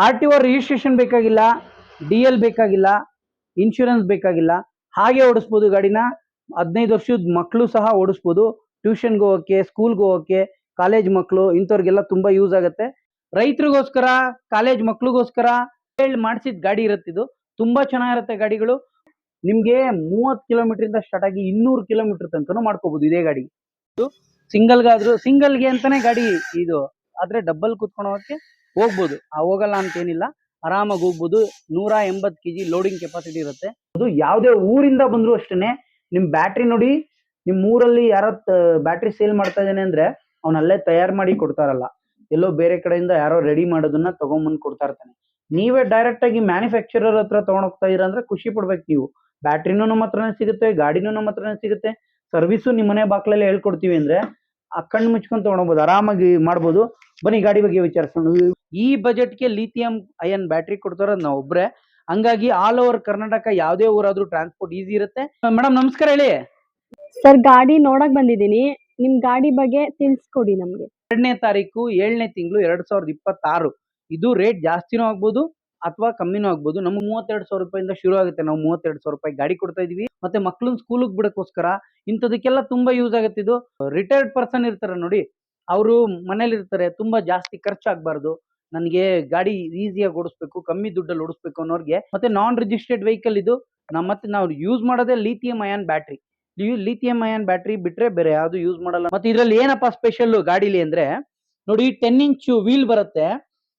R T O registration ಬೇಕಾಗಿಲ್ಲ, D L ಬೇಕಾಗಿಲ್ಲ, insurance ಬೇಕಾಗಿಲ್ಲ. ಹಾಗೆ ಓಡಿಸ್ಬೋದು ಗಾಡಿನ. 15 ವರ್ಷದ ಮಕ್ಕಳು ಸಹ ಓಡಿಸ್ಬೋದು. ಟ್ಯೂಷನ್ಗೆ ಹೋಗೋಕ್ಕೆ, ಸ್ಕೂಲ್ಗೆ ಹೋಗೋಕ್ಕೆ, ಕಾಲೇಜ್ ಮಕ್ಕಳು ಇಂಥವ್ರಿಗೆಲ್ಲ ತುಂಬಾ ಯೂಸ್ ಆಗುತ್ತೆ. ರೈತರಿಗೋಸ್ಕರ, ಕಾಲೇಜ್ ಮಕ್ಳಿಗೋಸ್ಕರ ಮಾಡಿಸಿದ ಗಾಡಿ ಇರುತ್ತೆ ಇದು. ತುಂಬಾ ಚೆನ್ನಾಗಿರುತ್ತೆ ಗಾಡಿಗಳು. ನಿಮ್ಗೆ 30 ಕಿಲೋಮೀಟರ್ ಇಂದ ಸ್ಟಾರ್ಟ್ ಆಗಿ 200 ಕಿಲೋಮೀಟರ್ ತನಕನೂ ಮಾಡ್ಕೋಬಹುದು ಇದೇ ಗಾಡಿ. ಸಿಂಗಲ್ಗೆ ಅಂತಾನೆ ಗಾಡಿ ಇದು. ಆದ್ರೆ ಡಬ್ಬಲ್ ಕುತ್ಕೊಂಡು ಹೋಗಕ್ಕೆ ಹೋಗ್ಬೋದು, ಹೋಗಲ್ಲ ಅಂತೇನಿಲ್ಲ, ಆರಾಮಾಗಿ ಹೋಗ್ಬೋದು. 180 kg ಲೋಡಿಂಗ್ ಕೆಪಾಸಿಟಿ ಇರುತ್ತೆ. ಅದು ಯಾವುದೇ ಊರಿಂದ ಬಂದ್ರು ಅಷ್ಟೇನೆ. ನಿಮ್ ಬ್ಯಾಟ್ರಿ ನೋಡಿ, ನಿಮ್ ಊರಲ್ಲಿ ಯಾರೋ ಬ್ಯಾಟ್ರಿ ಸೇಲ್ ಮಾಡ್ತಾ ಇದ್ದಾನೆ ಅಂದ್ರೆ ಅವನಲ್ಲೇ ತಯಾರು ಮಾಡಿ ಕೊಡ್ತಾರಲ್ಲ, ಎಲ್ಲೋ ಬೇರೆ ಕಡೆಯಿಂದ ಯಾರೋ ರೆಡಿ ಮಾಡೋದನ್ನ ತಗೊಂಡ್ಬಂದು ಕೊಡ್ತಾ ಇರ್ತಾನೆ. ನೀವೇ ಡೈರೆಕ್ಟ್ ಆಗಿ ಮ್ಯಾನುಫ್ಯಾಕ್ಚರರ್ ಹತ್ರ ತಗೊಂಡ್ ಹೋಗ್ತಾ ಇದೀರ ಅಂದ್ರೆ ಖುಷಿ ಪಡ್ಬೇಕು ನೀವು. ಬ್ಯಾಟ್ರಿನೂ ನಮ್ಮ ಹತ್ರನೇ ಸಿಗುತ್ತೆ, ಗಾಡಿನೂ ನಮ್ಮ ಹತ್ರನೇ ಸಿಗುತ್ತೆ, ಸರ್ವಿಸು ನಿಮ್ಮ ಮನೆ ಬಾಕ್ಲಲ್ಲಿ ಹೇಳ್ಕೊಡ್ತೀವಿ ಅಂದ್ರೆ ಆ ಕಣ್ಣು ಮುಚ್ಕೊಂಡು ತಗೊಂಡೋಗ್ಬೋದು, ಆರಾಮಾಗಿ ಮಾಡ್ಬೋದು. ಬನ್ನಿ ಗಾಡಿ ಬಗ್ಗೆ ವಿಚಾರಿಸೋಣ. ಈ ಬಜೆಟ್ಗೆ ಲಿಥಿಯಂ ಅಯನ್ ಬ್ಯಾಟ್ರಿ ಕೊಡ್ತಾರ ನಾವು ಒಬ್ರೆ. ಹಂಗಾಗಿ ಆಲ್ ಓವರ್ ಕರ್ನಾಟಕ ಯಾವುದೇ ಊರಾದ್ರೂ ಟ್ರಾನ್ಸ್ಪೋರ್ಟ್ ಈಸಿ ಇರುತ್ತೆ. ಮೇಡಮ್ ನಮಸ್ಕಾರ, ಹೇಳಿ. ಸರ್, ಗಾಡಿ ನೋಡಕ್ ಬಂದಿದ್ದೀನಿ. ನಿಮ್ ಗಾಡಿ ಬಗ್ಗೆ ತಿಳಿಸ್ಕೊಡಿ ನಮ್ಗೆ. 2ನೇ ತಾರೀಕು 7ನೇ ತಿಂಗಳು 2026. ಇದು ರೇಟ್ ಜಾಸ್ತಿನೂ ಆಗ್ಬೋದು ಅಥವಾ ಕಮ್ಮಿನೂ ಆಗ್ಬೋದು. ನಮ್ಗೆ 32,000 ರೂಪಾಯಿಂದ ಶುರು ಆಗುತ್ತೆ. ನಾವು 32,000 ರೂಪಾಯಿ ಗಾಡಿ ಕೊಡ್ತಾ ಇದೀವಿ. ಮತ್ತೆ ಮಕ್ಳನ್ನ ಸ್ಕೂಲಿಗೆ ಬಿಡಕ್ಕೋಸ್ಕರ ಇಂಥದಕ್ಕೆಲ್ಲ ತುಂಬಾ ಯೂಸ್ ಆಗುತ್ತೆ ಇದು. ರಿಟೈರ್ಡ್ ಪರ್ಸನ್ ಇರ್ತಾರೆ ನೋಡಿ, ಅವರು ಮನೇಲಿ ಇರ್ತಾರೆ, ತುಂಬಾ ಜಾಸ್ತಿ ಖರ್ಚಾಗಬಾರ್ದು, ನನಗೆ ಗಾಡಿ ಈಸಿಯಾಗಿ ಓಡಿಸ್ಬೇಕು, ಕಮ್ಮಿ ದುಡ್ಡಲ್ಲಿ ಓಡಿಸ್ಬೇಕು ಅನ್ನೋರ್ಗೆ. ಮತ್ತೆ ನಾನ್ ರಿಜಿಸ್ಟರ್ಡ್ ವೆಹಿಕಲ್ ಇದು. ಮತ್ತೆ ನಾವು ಯೂಸ್ ಮಾಡೋದೇ lithium ion battery. Lithium ion battery ಬಿಟ್ರೆ ಬೇರೆ ಯಾವ್ದು ಯೂಸ್ ಮಾಡಲ್ಲ. ಮತ್ತೆ ಇದ್ರಲ್ಲಿ ಏನಪ್ಪಾ ಸ್ಪೆಷಲ್ ಗಾಡಿಲಿ ಅಂದ್ರೆ ನೋಡಿ, 10 ಇಂಚ್ ವೀಲ್ ಬರುತ್ತೆ.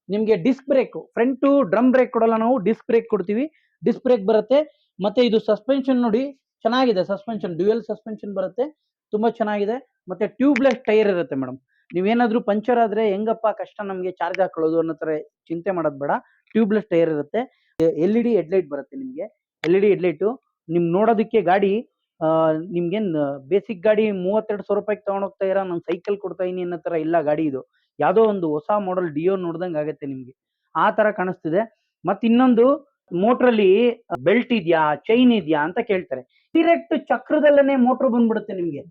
ನಿಮ್ಗೆ disc brake, front drum brake ಕೊಡಲ್ಲ ನಾವು, ಡಿಸ್ಕ್ ಬ್ರೇಕ್ ಕೊಡ್ತೀವಿ. ಡಿಸ್ಕ್ ಬ್ರೇಕ್ ಬರುತ್ತೆ. ಮತ್ತೆ ಇದು ಸಸ್ಪೆನ್ಷನ್ ನೋಡಿ, ಚೆನ್ನಾಗಿದೆ. ಸಸ್ಪೆನ್ಷನ್ ಡ್ಯುಯಲ್ ಸಸ್ಪೆನ್ಷನ್ ಬರುತ್ತೆ, ತುಂಬಾ ಚೆನ್ನಾಗಿದೆ. ಮತ್ತೆ ಟ್ಯೂಬ್ಲೆಸ್ ಟೈರ್ ಇರುತ್ತೆ ಮೇಡಮ್. ನೀವೇನಾದ್ರೂ ಪಂಚರ್ ಆದ್ರೆ ಹೆಂಗಪ್ಪ ಕಷ್ಟ ನಮ್ಗೆ ಚಾರ್ಜ್ ಹಾಕೊಳ್ಳೋದು ಅನ್ನೋ ತರ ಚಿಂತೆ ಮಾಡೋದು ಬೇಡ. ಟ್ಯೂಬ್ಲೆಸ್ ಟೈರ್ ಇರುತ್ತೆ. LED ಹೆಡ್ಲೈಟ್ ಬರುತ್ತೆ ನಿಮ್ಗೆ. LED ಹೆಡ್ಲೈಟ್ ನಿಮ್ ನೋಡೋದಕ್ಕೆ ಗಾಡಿ ನಿಮ್ಗೇನ್ ಬೇಸಿಕ್ ಗಾಡಿ 32,000 ರೂಪಾಯಿಗೆ ತಗೊಂಡ್ ಹೋಗ್ತಾ ಇರ, ನಾನು ಸೈಕಲ್ ಕೊಡ್ತಾ ಇದೀನಿ ಅನ್ನೋ ತರ ಇಲ್ಲ ಗಾಡಿ ಇದು. ಯಾವ್ದೋ ಒಂದು ಹೊಸ ಮಾಡೆಲ್ ಡಿಯೋ ನೋಡ್ದಂಗ್ ಆಗುತ್ತೆ ನಿಮ್ಗೆ, ಆ ತರ ಕಾಣಿಸ್ತಿದೆ. ಮತ್ ಇನ್ನೊಂದು, ಮೋಟ್ರಲ್ಲಿ ಬೆಲ್ಟ್ ಇದ್ಯಾ, ಚೈನ್ ಇದ್ಯಾ ಅಂತ ಕೇಳ್ತಾರೆ. ಡೈರೆಕ್ಟ್ ಚಕ್ರದಲ್ಲೇನೆ ಮೋಟ್ರ್ ಬಂದ್ಬಿಡುತ್ತೆ ನಿಮ್ಗೆ.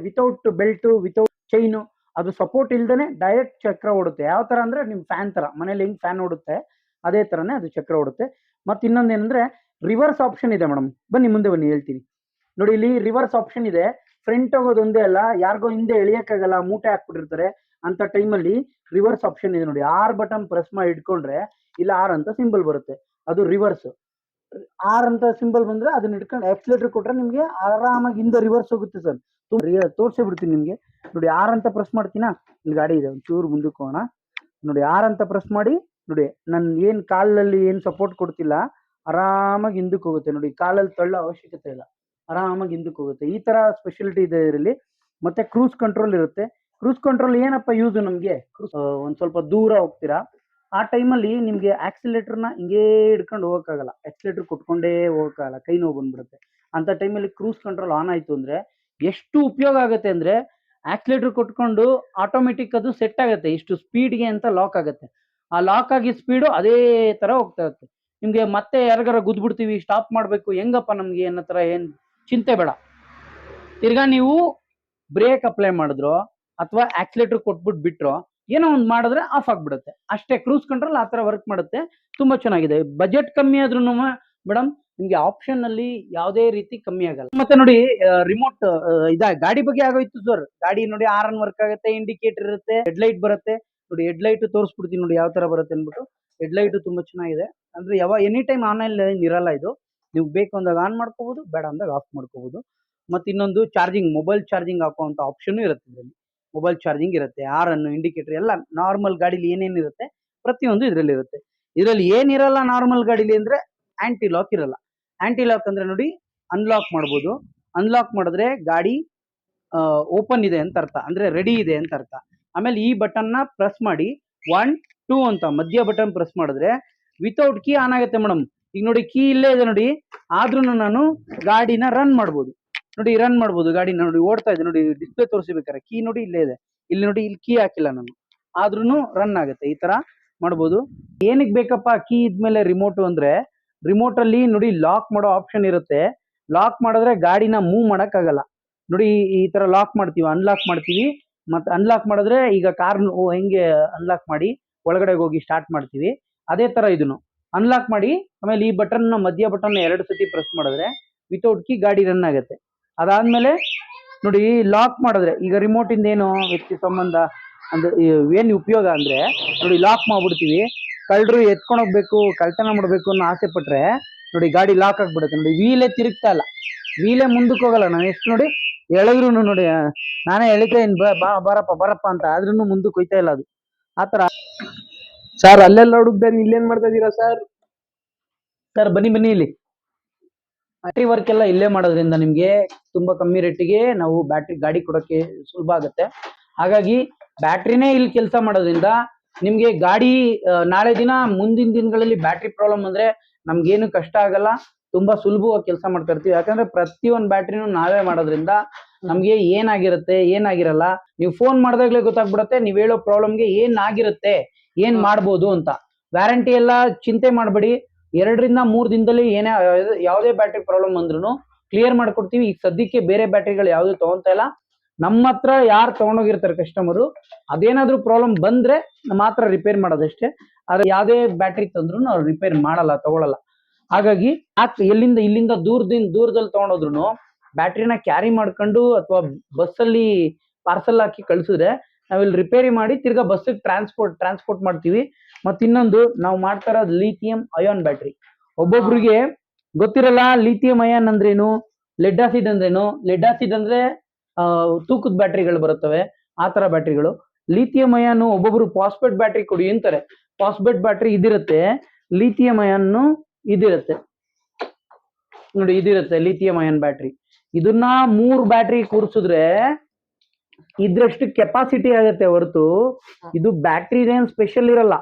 ವಿತೌಟ್ ಬೆಲ್ಟ್, ವಿತೌಟ್ ಚೈನ್, ಅದು ಸಪೋರ್ಟ್ ಇಲ್ದೇನೆ ಡೈರೆಕ್ಟ್ ಚಕ್ರ ಓಡುತ್ತೆ. ಯಾವ ತರ ಅಂದ್ರೆ ನಿಮ್ ಫ್ಯಾನ್ ತರ, ಮನೇಲಿ ಹೆಂಗ್ ಫ್ಯಾನ್ ಓಡುತ್ತೆ ಅದೇ ತರನೇ ಅದು ಚಕ್ರ ಓಡುತ್ತೆ. ಮತ್ ಇನ್ನೊಂದೇನಂದ್ರೆ ರಿವರ್ಸ್ ಆಪ್ಷನ್ ಇದೆ ಮೇಡಮ್. ಬನ್ನಿ ಮುಂದೆ ಬನ್ನಿ, ಹೇಳ್ತೀನಿ ನೋಡಿ. ಇಲ್ಲಿ ರಿವರ್ಸ್ ಆಪ್ಷನ್ ಇದೆ. ಫ್ರಂಟ್ ಹೋಗೋದು ಒಂದೇ ಅಲ್ಲ, ಯಾರಿಗೋ ಹಿಂದೆ ಎಳಿಯಕ್ಕಾಗಲ್ಲ, ಮೂಟೆ ಹಾಕ್ಬಿಟ್ಟಿರ್ತಾರೆ ಅಂತ ಟೈಮಲ್ಲಿ ರಿವರ್ಸ್ ಆಪ್ಷನ್ ಇದೆ ನೋಡಿ. ಆರ್ ಬಟನ್ ಪ್ರೆಸ್ ಮಾಡಿ ಇಟ್ಕೊಂಡ್ರೆ ಇಲ್ಲ ಆರ್ ಅಂತ ಸಿಂಬಲ್ ಬರುತ್ತೆ, ಅದು ರಿವರ್ಸ್. ಆರ್ ಅಂತ ಸಿಂಬಲ್ ಬಂದ್ರೆ ಅದನ್ನ ಇಟ್ಕೊಂಡು ಆಕ್ಸಿಲೇಟರ್ ಕೊಟ್ರೆ ನಿಮ್ಗೆ ಆರಾಮಾಗಿ ಹಿಂದೆ ರಿವರ್ಸ್ ಹೋಗುತ್ತೆ ಸರ್. ತೋರ್ಸೇ ಬಿಡ್ತೀನಿ ನಿಮ್ಗೆ ನೋಡಿ. ಆರ್ ಅಂತ ಪ್ರೆಸ್ ಮಾಡ್ತೀನಾ, ಇಲ್ಲಿ ಗಾಡಿ ಇದೆ, ಒಂಚೂರು ಮುಂದಕ್ಕೆ ಹೋಗೋಣ ನೋಡಿ. ಆರ್ ಅಂತ ಪ್ರೆಸ್ ಮಾಡಿ ನೋಡಿ, ನನ್ ಏನ್ ಕಾಲಲ್ಲಿ ಏನ್ ಸಪೋರ್ಟ್ ಕೊಡ್ತಿಲ್ಲ, ಆರಾಮಾಗಿ ಹಿಂದಕ್ಕೆ ಹೋಗುತ್ತೆ ನೋಡಿ. ಕಾಲಲ್ಲಿ ತಳ್ಳೋ ಅವಶ್ಯಕತೆ ಇಲ್ಲ, ಆರಾಮಾಗಿ ಹಿಂದಕ್ಕೆ ಹೋಗುತ್ತೆ. ಈ ತರ ಸ್ಪೆಷಾಲಿಟಿ ಇದೆ ಇದರಲ್ಲಿ. ಮತ್ತೆ ಕ್ರೂಸ್ ಕಂಟ್ರೋಲ್ ಇರುತ್ತೆ. ಕ್ರೂಸ್ ಕಂಟ್ರೋಲ್ ಏನಪ್ಪ ಯೂಸ್ ನಮ್ಗೆ, ಒಂದ್ ಸ್ವಲ್ಪ ದೂರ ಹೋಗ್ತೀರಾ, ಆ ಟೈಮಲ್ಲಿ ನಿಮ್ಗೆ ಆಕ್ಸಿಲೇಟರ್ನ ಹಿಂಗೇ ಹಿಡ್ಕೊಂಡು ಹೋಗಕ್ಕಾಗಲ್ಲ, ಆಕ್ಸಿಲೇಟರ್ ಕೊಟ್ಕೊಂಡೇ ಹೋಗಕ್ಕಾಗಲ್ಲ, ಕೈ ನೋವು ಬಂದ್ಬಿಡುತ್ತೆ. ಅಂತ ಟೈಮಲ್ಲಿ ಕ್ರೂಸ್ ಕಂಟ್ರೋಲ್ ಆನ್ ಆಯ್ತು ಅಂದ್ರೆ ಎಷ್ಟು ಉಪಯೋಗ ಆಗುತ್ತೆ ಅಂದ್ರೆ, ಆಕ್ಸಿಲೇಟರ್ ಕೊಟ್ಕೊಂಡು ಆಟೋಮೆಟಿಕ್ ಅದು ಸೆಟ್ ಆಗುತ್ತೆ, ಇಷ್ಟು ಸ್ಪೀಡ್ಗೆ ಅಂತ ಲಾಕ್ ಆಗುತ್ತೆ. ಆ ಲಾಕ್ ಆಗಿ ಸ್ಪೀಡು ಅದೇ ತರ ಹೋಗ್ತಾ ಇರುತ್ತೆ. ನಿಮ್ಗೆ ಮತ್ತೆ ಯಾರಿಗಾರ ಗುದ್ಬಿಡ್ತೀವಿ, ಸ್ಟಾಪ್ ಮಾಡ್ಬೇಕು, ಹೆಂಗಪ್ಪ ನಮ್ಗೆ ಅನ್ನೋ ತರ ಏನ್ ಚಿಂತೆ ಬೇಡ. ತಿರ್ಗಾ ನೀವು ಬ್ರೇಕ್ ಅಪ್ಲೈ ಮಾಡಿದ್ರು ಅಥವಾ ಆಕ್ಸಿಲೇಟರ್ ಕೊಟ್ಬಿಟ್ಟು ಬಿಟ್ರು, ಏನೋ ಒಂದು ಮಾಡಿದ್ರೆ ಆಫ್ ಆಗ್ಬಿಡುತ್ತೆ ಅಷ್ಟೇ. ಕ್ರೂಸ್ ಕಂಟ್ರೋಲ್ ಆ ತರ ವರ್ಕ್ ಮಾಡುತ್ತೆ, ತುಂಬಾ ಚೆನ್ನಾಗಿದೆ. ಬಜೆಟ್ ಕಮ್ಮಿ ಆದ್ರೂ ಮೇಡಮ್ ನಿಮ್ಗೆ ಆಪ್ಷನ್ ಅಲ್ಲಿ ಯಾವುದೇ ರೀತಿ ಕಮ್ಮಿ ಆಗಲ್ಲ. ಮತ್ತೆ ನೋಡಿ, ರಿಮೋಟ್ ಗಾಡಿ ಬಗ್ಗೆ ಆಗೋಯ್ತು ಸರ್. ಗಾಡಿ ನೋಡಿ, ಆರನ್ ವರ್ಕ್ ಆಗುತ್ತೆ, ಇಂಡಿಕೇಟರ್ ಇರುತ್ತೆ, ಹೆಡ್ಲೈಟ್ ಬರುತ್ತೆ ನೋಡಿ. ಹೆಡ್ಲೈಟ್ ತೋರಿಸ್ಬಿಡ್ತೀನಿ ನೋಡಿ ಯಾವ ತರ ಬರುತ್ತೆ ಅನ್ಬಿಟ್ಟು. ಹೆಡ್ಲೈಟ್ ತುಂಬಾ ಚೆನ್ನಾಗಿದೆ. ಅಂದ್ರೆ ಎನಿ ಟೈಮ್ ಆನ್ ಇರಲ್ಲ ಇದು. ನೀವು ಬೇಕು ಅಂದಾಗ ಆನ್ ಮಾಡ್ಕೋಬಹುದು, ಬೇಡ ಅಂದಾಗ ಆಫ್ ಮಾಡ್ಕೋಬಹುದು. ಮತ್ತೆ ಇನ್ನೊಂದು ಚಾರ್ಜಿಂಗ್, ಮೊಬೈಲ್ ಚಾರ್ಜಿಂಗ್ ಹಾಕುವಂತ ಆಪ್ಷನ್ ಇರುತ್ತೆ ಇದರಲ್ಲಿ. ಮೊಬೈಲ್ ಚಾರ್ಜಿಂಗ್ ಇರುತ್ತೆ, ಆರನ್ನು, ಇಂಡಿಕೇಟರ್ ಎಲ್ಲ ನಾರ್ಮಲ್ ಗಾಡಿಲಿ ಏನೇನಿರುತ್ತೆ ಪ್ರತಿಯೊಂದು ಇದರಲ್ಲಿ ಇರುತ್ತೆ. ಇದರಲ್ಲಿ ಏನಿರಲ್ಲ ನಾರ್ಮಲ್ ಗಾಡಿಲಿ ಅಂದ್ರೆ ಆಂಟಿ ಲಾಕ್ ಇರಲ್ಲ. ಆಂಟಿ ಲಾಕ್ ಅಂದ್ರೆ ನೋಡಿ, ಅನ್ಲಾಕ್ ಮಾಡ್ಬೋದು. ಅನ್ಲಾಕ್ ಮಾಡಿದ್ರೆ ಗಾಡಿ ಓಪನ್ ಇದೆ ಅಂತ ಅರ್ಥ, ಅಂದ್ರೆ ರೆಡಿ ಇದೆ ಅಂತ ಅರ್ಥ. ಆಮೇಲೆ ಈ ಬಟನ್ ನ ಪ್ರೆಸ್ ಮಾಡಿ 1 2 ಅಂತ ಮಧ್ಯ ಬಟನ್ ಪ್ರೆಸ್ ಮಾಡಿದ್ರೆ ವಿತೌಟ್ ಕೀ ಆನ್ ಆಗುತ್ತೆ ಮೇಡಮ್. ಈಗ ನೋಡಿ, ಕೀ ಇಲ್ಲೇ ಇದೆ ನೋಡಿ, ಆದ್ರೂ ನಾನು ಗಾಡಿನ ರನ್ ಮಾಡ್ಬೋದು ನೋಡಿ. ರನ್ ಮಾಡ್ಬೋದು ಗಾಡಿ ನೋಡಿ, ಓಡ್ತಾ ಇದೆ ನೋಡಿ. ಡಿಸ್ಪ್ಲೇ ತೋರಿಸಬೇಕಾರೆ ಕೀ ನೋಡಿ ಇಲ್ಲೇ ಇದೆ, ಇಲ್ಲಿ ನೋಡಿ, ಇಲ್ಲಿ ಕೀ ಹಾಕಿಲ್ಲ ನಾನು, ಆದ್ರೂ ರನ್ ಆಗುತ್ತೆ. ಈ ತರ ಮಾಡ್ಬೋದು. ಏನಕ್ಕೆ ಬೇಕಪ್ಪ ಕೀ ಇದ್ಮೇಲೆ ರಿಮೋಟ್ ಅಂದ್ರೆ, ರಿಮೋಟ್ ಅಲ್ಲಿ ನೋಡಿ ಲಾಕ್ ಮಾಡೋ ಆಪ್ಷನ್ ಇರುತ್ತೆ. ಲಾಕ್ ಮಾಡಿದ್ರೆ ಗಾಡಿನ ಮೂವ್ ಮಾಡಕ್ ಆಗಲ್ಲ ನೋಡಿ. ಈ ತರ ಲಾಕ್ ಮಾಡ್ತೀವಿ, ಅನ್ಲಾಕ್ ಮಾಡ್ತೀವಿ. ಮತ್ತೆ ಅನ್ಲಾಕ್ ಮಾಡಿದ್ರೆ ಈಗ ಕಾರ್ ಹೆಂಗೆ ಅನ್ಲಾಕ್ ಮಾಡಿ ಒಳಗಡೆ ಹೋಗಿ ಸ್ಟಾರ್ಟ್ ಮಾಡ್ತೀವಿ, ಅದೇ ತರ ಇದನ್ನು ಅನ್ಲಾಕ್ ಮಾಡಿ ಆಮೇಲೆ ಈ ಬಟನ್ ಮಧ್ಯ ಬಟನ್ 2 ಸತಿ ಪ್ರೆಸ್ ಮಾಡಿದ್ರೆ ವಿತೌಟ್ ಕೀ ಗಾಡಿ ರನ್ ಆಗುತ್ತೆ. ಅದಾದ್ಮೇಲೆ ನೋಡಿ ಲಾಕ್ ಮಾಡಿದ್ರೆ ಈಗ ರಿಮೋಟ್ ಇಂದ ಏನು ವ್ಯಕ್ತಿ ಸಂಬಂಧ ಅಂದ್ರೆ ಏನ್ ಉಪಯೋಗ ಅಂದ್ರೆ ನೋಡಿ ಲಾಕ್ ಮಾಡ್ಬಿಡ್ತೀವಿ. ಕಳ್ಳರು ಎತ್ಕೊಂಡು ಹೋಗ್ಬೇಕು ಕಳ್ತನ ಮಾಡ್ಬೇಕು ಅನ್ನೋ ಆಸೆ ಪಟ್ರೆ ನೋಡಿ ಗಾಡಿ ಲಾಕ್ ಆಗ್ಬಿಡುತ್ತೆ. ನೋಡಿ ವೀಲೇ ತಿರುಗ್ತಾ ಇಲ್ಲ, ವೀಲೇ ಮುಂದಕ್ಕೆ ಹೋಗಲ್ಲ. ನಾನು ಎಷ್ಟು ನೋಡಿ ಎಳೆದ್ರು ನೋಡಿ ನಾನೇ ಎಳಿತಾ ಇನ್ ಬರಪ್ಪ ಅಂತ ಆದ್ರೂ ಮುಂದಕ್ಕೆ ಹೋಯ್ತಾ ಇಲ್ಲ ಅದು ಆತರ. ಸರ್ ಅಲ್ಲೆಲ್ಲ ಹುಡುಕ್ದಾರೆ ಇಲ್ಲೇನ್ ಮಾಡ್ತಾ ಇದೀರಾ ಸರ್? ಸರ್ ಬನ್ನಿ ಇಲ್ಲಿ ಬ್ಯಾಟ್ರಿ ವರ್ಕ್ ಎಲ್ಲ ಇಲ್ಲೇ ಮಾಡೋದ್ರಿಂದ ನಿಮ್ಗೆ ತುಂಬಾ ಕಮ್ಮಿ ರೇಟಿಗೆ ನಾವು ಬ್ಯಾಟ್ರಿ ಗಾಡಿ ಕೊಡೋಕೆ ಸುಲಭ ಆಗುತ್ತೆ. ಹಾಗಾಗಿ ಬ್ಯಾಟ್ರಿನೇ ಇಲ್ಲಿ ಕೆಲಸ ಮಾಡೋದ್ರಿಂದ ನಿಮ್ಗೆ ಗಾಡಿ ನಾಳೆ ದಿನ ಮುಂದಿನ ದಿನಗಳಲ್ಲಿ ಬ್ಯಾಟ್ರಿ ಪ್ರಾಬ್ಲಮ್ ಅಂದ್ರೆ ನಮ್ಗೇನು ಕಷ್ಟ ಆಗಲ್ಲ, ತುಂಬಾ ಸುಲಭವಾಗಿ ಕೆಲಸ ಮಾಡ್ತಾ ಇರ್ತೀವಿ. ಯಾಕಂದ್ರೆ ಪ್ರತಿಯೊಂದು ಬ್ಯಾಟ್ರಿನೂ ನಾವೇ ಮಾಡೋದ್ರಿಂದ ನಮ್ಗೆ ಏನಾಗಿರುತ್ತೆ ಏನಾಗಿರಲ್ಲ ನೀವು ಫೋನ್ ಮಾಡಿದಾಗ್ಲೇ ಗೊತ್ತಾಗ್ಬಿಡತ್ತೆ ನೀವ್ ಹೇಳೋ ಪ್ರಾಬ್ಲಮ್ಗೆ ಏನ್ ಆಗಿರುತ್ತೆ ಏನ್ ಮಾಡ್ಬೋದು ಅಂತ. ವ್ಯಾರಂಟಿ ಎಲ್ಲ ಚಿಂತೆ ಮಾಡಬೇಡಿ, 2 ರಿಂದ 3 ದಿನದಲ್ಲಿ ಏನೇ ಯಾವುದೇ ಬ್ಯಾಟ್ರಿ ಪ್ರಾಬ್ಲಮ್ ಅಂದ್ರೂ ಕ್ಲಿಯರ್ ಮಾಡ್ಕೊಡ್ತೀವಿ. ಈಗ ಸದ್ಯಕ್ಕೆ ಬೇರೆ ಬ್ಯಾಟ್ರಿಗಳು ಯಾವ್ದು ತಗೊಂತಾ ಇಲ್ಲ, ನಮ್ಮ ಹತ್ರ ಯಾರು ತಗೊಂಡೋಗಿರ್ತಾರೆ ಕಸ್ಟಮರು ಅದೇನಾದ್ರೂ ಪ್ರಾಬ್ಲಮ್ ಬಂದ್ರೆ ಮಾತ್ರ ರಿಪೇರ್ ಮಾಡೋದಷ್ಟೇ. ಆದ್ರೆ ಯಾವ್ದೇ ಬ್ಯಾಟ್ರಿ ತಂದ್ರು ನಾವು ರಿಪೇರ್ ಮಾಡಲ್ಲ, ತಗೊಳಲ್ಲ. ಹಾಗಾಗಿ ಇಲ್ಲಿಂದ ದೂರದಲ್ಲಿ ತಗೊಂಡೋದ್ರು ಬ್ಯಾಟ್ರಿನ ಕ್ಯಾರಿ ಮಾಡ್ಕೊಂಡು ಅಥವಾ ಬಸ್ಸಲ್ಲಿ ಪಾರ್ಸಲ್ ಹಾಕಿ ಕಳ್ಸಿದ್ರೆ ನಾವಿಲ್ಲಿ ರಿಪೇರಿ ಮಾಡಿ ತಿರ್ಗಾ ಬಸ್ಸಿಗೆ ಟ್ರಾನ್ಸ್ಪೋರ್ಟ್ ಮಾಡ್ತೀವಿ. ಮತ್ತೆ ಇನ್ನೊಂದು ನಾವು ಮಾಡ್ತಾ ಇರೋದು ಲಿಥಿಯಂ ಅಯಾನ್ ಬ್ಯಾಟ್ರಿ. ಒಬ್ಬೊಬ್ರಿಗೆ ಗೊತ್ತಿರಲ್ಲ ಲಿಥಿಯಂ ಅಯಾನ್ ಅಂದ್ರೇನು, ಲೆಡ್ ಆಸಿಡ್ ಅಂದ್ರೇನು. ಲೆಡ್ ಆಸಿಡ್ ಅಂದ್ರೆ ತೂಕದ ಬ್ಯಾಟ್ರಿಗಳು ಬರುತ್ತವೆ, ಆ ತರ ಬ್ಯಾಟ್ರಿಗಳು. ಲಿಥಿಯಂ ಅಯಾನ್ ಒಬ್ಬೊಬ್ರು ಫಾಸ್ಫೇಟ್ ಬ್ಯಾಟ್ರಿ ಕೊಡಿ ಅಂತಾರೆ. ಫಾಸ್ಫೇಟ್ ಬ್ಯಾಟ್ರಿ ಇದಿರುತ್ತೆ, ಲಿಥಿಯಂ ಅಯಾನ್ ಇದಿರುತ್ತೆ ನೋಡಿ, ಇದಿರುತ್ತೆ ಲಿಥಿಯಂ ಅಯಾನ್ ಬ್ಯಾಟ್ರಿ. ಇದನ್ನ 3 ಬ್ಯಾಟ್ರಿ ಕೂರಿಸಿದ್ರೆ ಇದ್ರಷ್ಟು ಕೆಪಾಸಿಟಿ ಆಗುತ್ತೆ ಹೊರತು ಇದು ಬ್ಯಾಟ್ರಿ ಏನ್ ಸ್ಪೆಷಲ್ ಇರಲ್ಲ.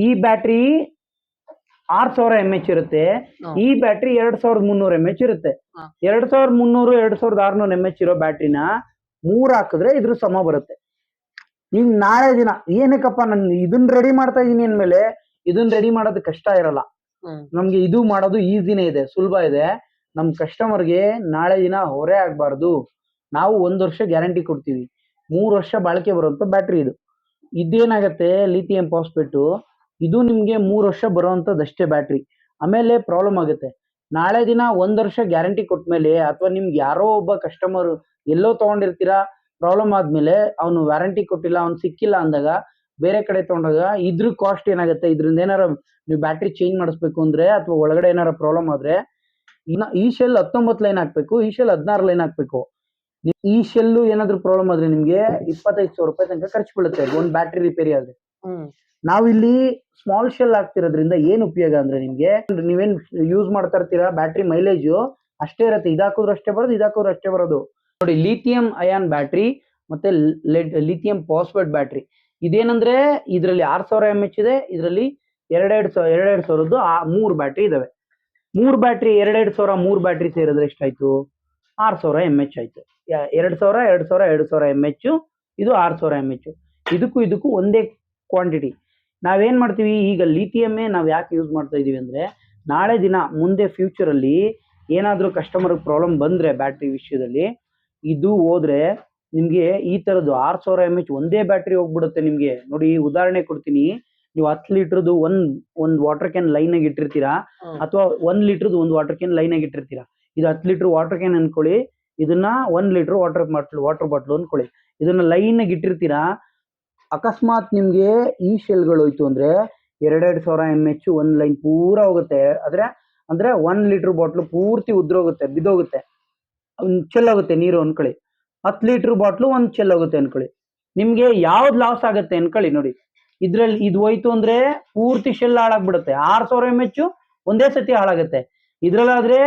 ಈ ಬ್ಯಾಟ್ರಿ 6000 mAh ಇರುತ್ತೆ, ಈ ಬ್ಯಾಟ್ರಿ 2300 mAh ಇರುತ್ತೆ. 2300 2600 mAh ಇರೋ ಬ್ಯಾಟ್ರಿನ 3 ಹಾಕಿದ್ರೆ ಇದ್ರ ಸಮ ಬರುತ್ತೆ. ಈಗ ನಾಳೆ ದಿನ ಏನಕ್ಕಪ್ಪ ನಾನು ಇದನ್ನ ರೆಡಿ ಮಾಡ್ತಾ ಇದೀನಿ ಅಂದ್ಮೇಲೆ ಇದನ್ನ ರೆಡಿ ಮಾಡೋದು ಕಷ್ಟ ಇರಲ್ಲ. ನಮ್ಗೆ ಇದು ಮಾಡೋದು ಈಸಿನೇ ಇದೆ, ಸುಲಭ ಇದೆ. ನಮ್ ಕಸ್ಟಮರ್ಗೆ ನಾಳೆ ದಿನ ಹೊರೆ ಆಗ್ಬಾರ್ದು. ನಾವು 1 ವರ್ಷ ಗ್ಯಾರಂಟಿ ಕೊಡ್ತೀವಿ, 3 ವರ್ಷ ಬಾಳಿಕೆ ಬರುವಂತ ಬ್ಯಾಟ್ರಿ ಇದು. ಇದೇನಾಗತ್ತೆ ಲಿಥಿಯಂ ಫಾಸ್ಫೇಟ್ ಇದು ನಿಮ್ಗೆ 3 ವರ್ಷ ಬರುವಂತದಷ್ಟೇ ಬ್ಯಾಟ್ರಿ. ಆಮೇಲೆ ಪ್ರಾಬ್ಲಮ್ ಆಗುತ್ತೆ. ನಾಳೆ ದಿನ 1 ವರ್ಷ ಗ್ಯಾರಂಟಿ ಕೊಟ್ಮೇಲೆ ಅಥವಾ ನಿಮ್ಗೆ ಯಾರೋ ಒಬ್ಬ ಕಸ್ಟಮರ್ ಎಲ್ಲೋ ತಗೊಂಡಿರ್ತೀರಾ, ಪ್ರಾಬ್ಲಮ್ ಆದ್ಮೇಲೆ ಅವನು ವ್ಯಾರಂಟಿ ಕೊಟ್ಟಿಲ್ಲ, ಅವ್ನು ಸಿಕ್ಕಿಲ್ಲ ಅಂದಾಗ ಬೇರೆ ಕಡೆ ತಗೊಂಡಾಗ ಇದ್ರ ಕಾಸ್ಟ್ ಏನಾಗುತ್ತೆ, ಇದ್ರಿಂದ ಏನಾರ ನೀವು ಬ್ಯಾಟ್ರಿ ಚೇಂಜ್ ಮಾಡಿಸ್ಬೇಕು ಅಂದ್ರೆ ಅಥವಾ ಒಳಗಡೆ ಏನಾರ ಪ್ರಾಬ್ಲಮ್ ಆದ್ರೆ ಈ ಶೆಲ್ 19 ಲೈನ್ ಹಾಕ್ಬೇಕು, ಈ ಶೆಲ್ 16 ಲೈನ್ ಹಾಕ್ಬೇಕು. ಈ ಶೆಲ್ಲು ಏನಾದ್ರು ಪ್ರಾಬ್ಲಮ್ ಆದ್ರೆ ನಿಮ್ಗೆ 25,000 ರೂಪಾಯಿ ತನಕ ಖರ್ಚು ಬೀಳುತ್ತೆ ಒಂದ್ ಬ್ಯಾಟ್ರಿ ರಿಪೇರಿ ಆದ್ರೆ. ನಾವಿಲ್ಲಿ ಸ್ಮಾಲ್ ಶೆಲ್ ಆಗ್ತಿರೋದ್ರಿಂದ ಏನ್ ಉಪಯೋಗ ಅಂದ್ರೆ ನಿಮ್ಗೆ ನೀವೇನ್ ಯೂಸ್ ಮಾಡ್ತಾ ಇರ್ತೀರಾ ಬ್ಯಾಟ್ರಿ ಮೈಲೇಜ್ ಅಷ್ಟೇ ಇರುತ್ತೆ. ಇದಾಕಿದ್ರು ಅಷ್ಟೇ ಬರೋದು, ಇದಾಕಿದ್ರು ಅಷ್ಟೇ ಬರೋದು. ನೋಡಿ ಲಿಥಿಯಂ ಅಯಾನ್ ಬ್ಯಾಟ್ರಿ ಮತ್ತೆ ಲಿಥಿಯಂ ಫಾಸ್ಫೇಟ್ ಬ್ಯಾಟ್ರಿ ಇದೇನಂದ್ರೆ ಇದ್ರಲ್ಲಿ 6000 mAh ಇದೆ, ಇದರಲ್ಲಿ 2000 3 ಬ್ಯಾಟ್ರಿ ಇದಾವೆ. 3 ಬ್ಯಾಟ್ರಿ 2000 3 ಬ್ಯಾಟ್ರಿ ಸೇರಿದ್ರೆ ಎಷ್ಟಾಯ್ತು? 6000 mAh ಆಯ್ತು. 2000 mAh, ಇದು 6000 mAh. ಇದಕ್ಕೂ ಒಂದೇ ಕ್ವಾಂಟಿಟಿ. ನಾವೇನ್ ಮಾಡ್ತೀವಿ ಈಗ ಲಿಥಿಯಮ್ಮೇ ನಾವ್ ಯಾಕೆ ಯೂಸ್ ಮಾಡ್ತಾ ಇದೀವಿ ಅಂದ್ರೆ ನಾಳೆ ದಿನ ಮುಂದೆ ಫ್ಯೂಚರ್ ಅಲ್ಲಿ ಏನಾದ್ರೂ ಕಸ್ಟಮರ್ ಪ್ರಾಬ್ಲಮ್ ಬಂದ್ರೆ ಬ್ಯಾಟ್ರಿ ವಿಷಯದಲ್ಲಿ ಇದು ಹೋದ್ರೆ ನಿಮ್ಗೆ ಈ ತರದ್ದು 6000 mAh ಒಂದೇ ಬ್ಯಾಟ್ರಿ ಹೋಗ್ಬಿಡುತ್ತೆ ನಿಮ್ಗೆ. ನೋಡಿ ಉದಾಹರಣೆ ಕೊಡ್ತೀನಿ, ನೀವು 10 ಲೀಟರ್ದು ಒಂದ್ ವಾಟರ್ ಕ್ಯಾನ್ ಲೈನ್ ಆಗಿ ಇಟ್ಟಿರ್ತೀರಾ ಅಥವಾ 1 ಲೀಟರ್ದು ಒಂದು ವಾಟರ್ ಕ್ಯಾನ್ ಲೈನ್ ಆಗಿ ಇಟ್ಟಿರ್ತೀರಾ. ಇದು 10 ಲೀಟರ್ ವಾಟರ್ ಕ್ಯಾನ್ ಅನ್ಕೊಳ್ಳಿ, ಇದನ್ನ 1 ಲೀಟರ್ ವಾಟರ್ ಬಾಟ್ಲು ಅನ್ಕೊಳ್ಳಿ. ಇದನ್ನ ಲೈನ್ ಆಗಿ ಇಟ್ಟಿರ್ತೀರಾ. ಅಕಸ್ಮಾತ್ ನಿಮ್ಗೆ ಈ ಶೆಲ್ಗಳು ಹೋಯ್ತು ಅಂದ್ರೆ 2000 mAh ಒಂದ್ ಲೈನ್ ಪೂರಾ ಹೋಗುತ್ತೆ. ಅಂದ್ರೆ 1 ಲೀಟರ್ ಬಾಟ್ಲು ಪೂರ್ತಿ ಉದ್ರೋಗುತ್ತೆ, ಬಿದ್ದೋಗುತ್ತೆ, ಚೆಲ್ಲೋಗುತ್ತೆ ನೀರು ಅನ್ಕೊಳ್ಳಿ. 10 ಲೀಟರ್ ಬಾಟ್ಲು ಒಂದ್ ಚೆಲ್ಲೋಗುತ್ತೆ ಅನ್ಕೊಳ್ಳಿ. ನಿಮ್ಗೆ ಯಾವ್ದು ಲಾಸ್ ಆಗುತ್ತೆ ಅನ್ಕೊಳ್ಳಿ. ನೋಡಿ ಇದ್ರಲ್ಲಿ ಇದು ಹೋಯ್ತು ಅಂದ್ರೆ ಪೂರ್ತಿ ಶೆಲ್ ಹಾಳಾಗ್ಬಿಡುತ್ತೆ. 6000 mAh ಒಂದೇ ಸತಿ ಹಾಳಾಗುತ್ತೆ. ಇದ್ರಲ್ಲಾದ್ರೆ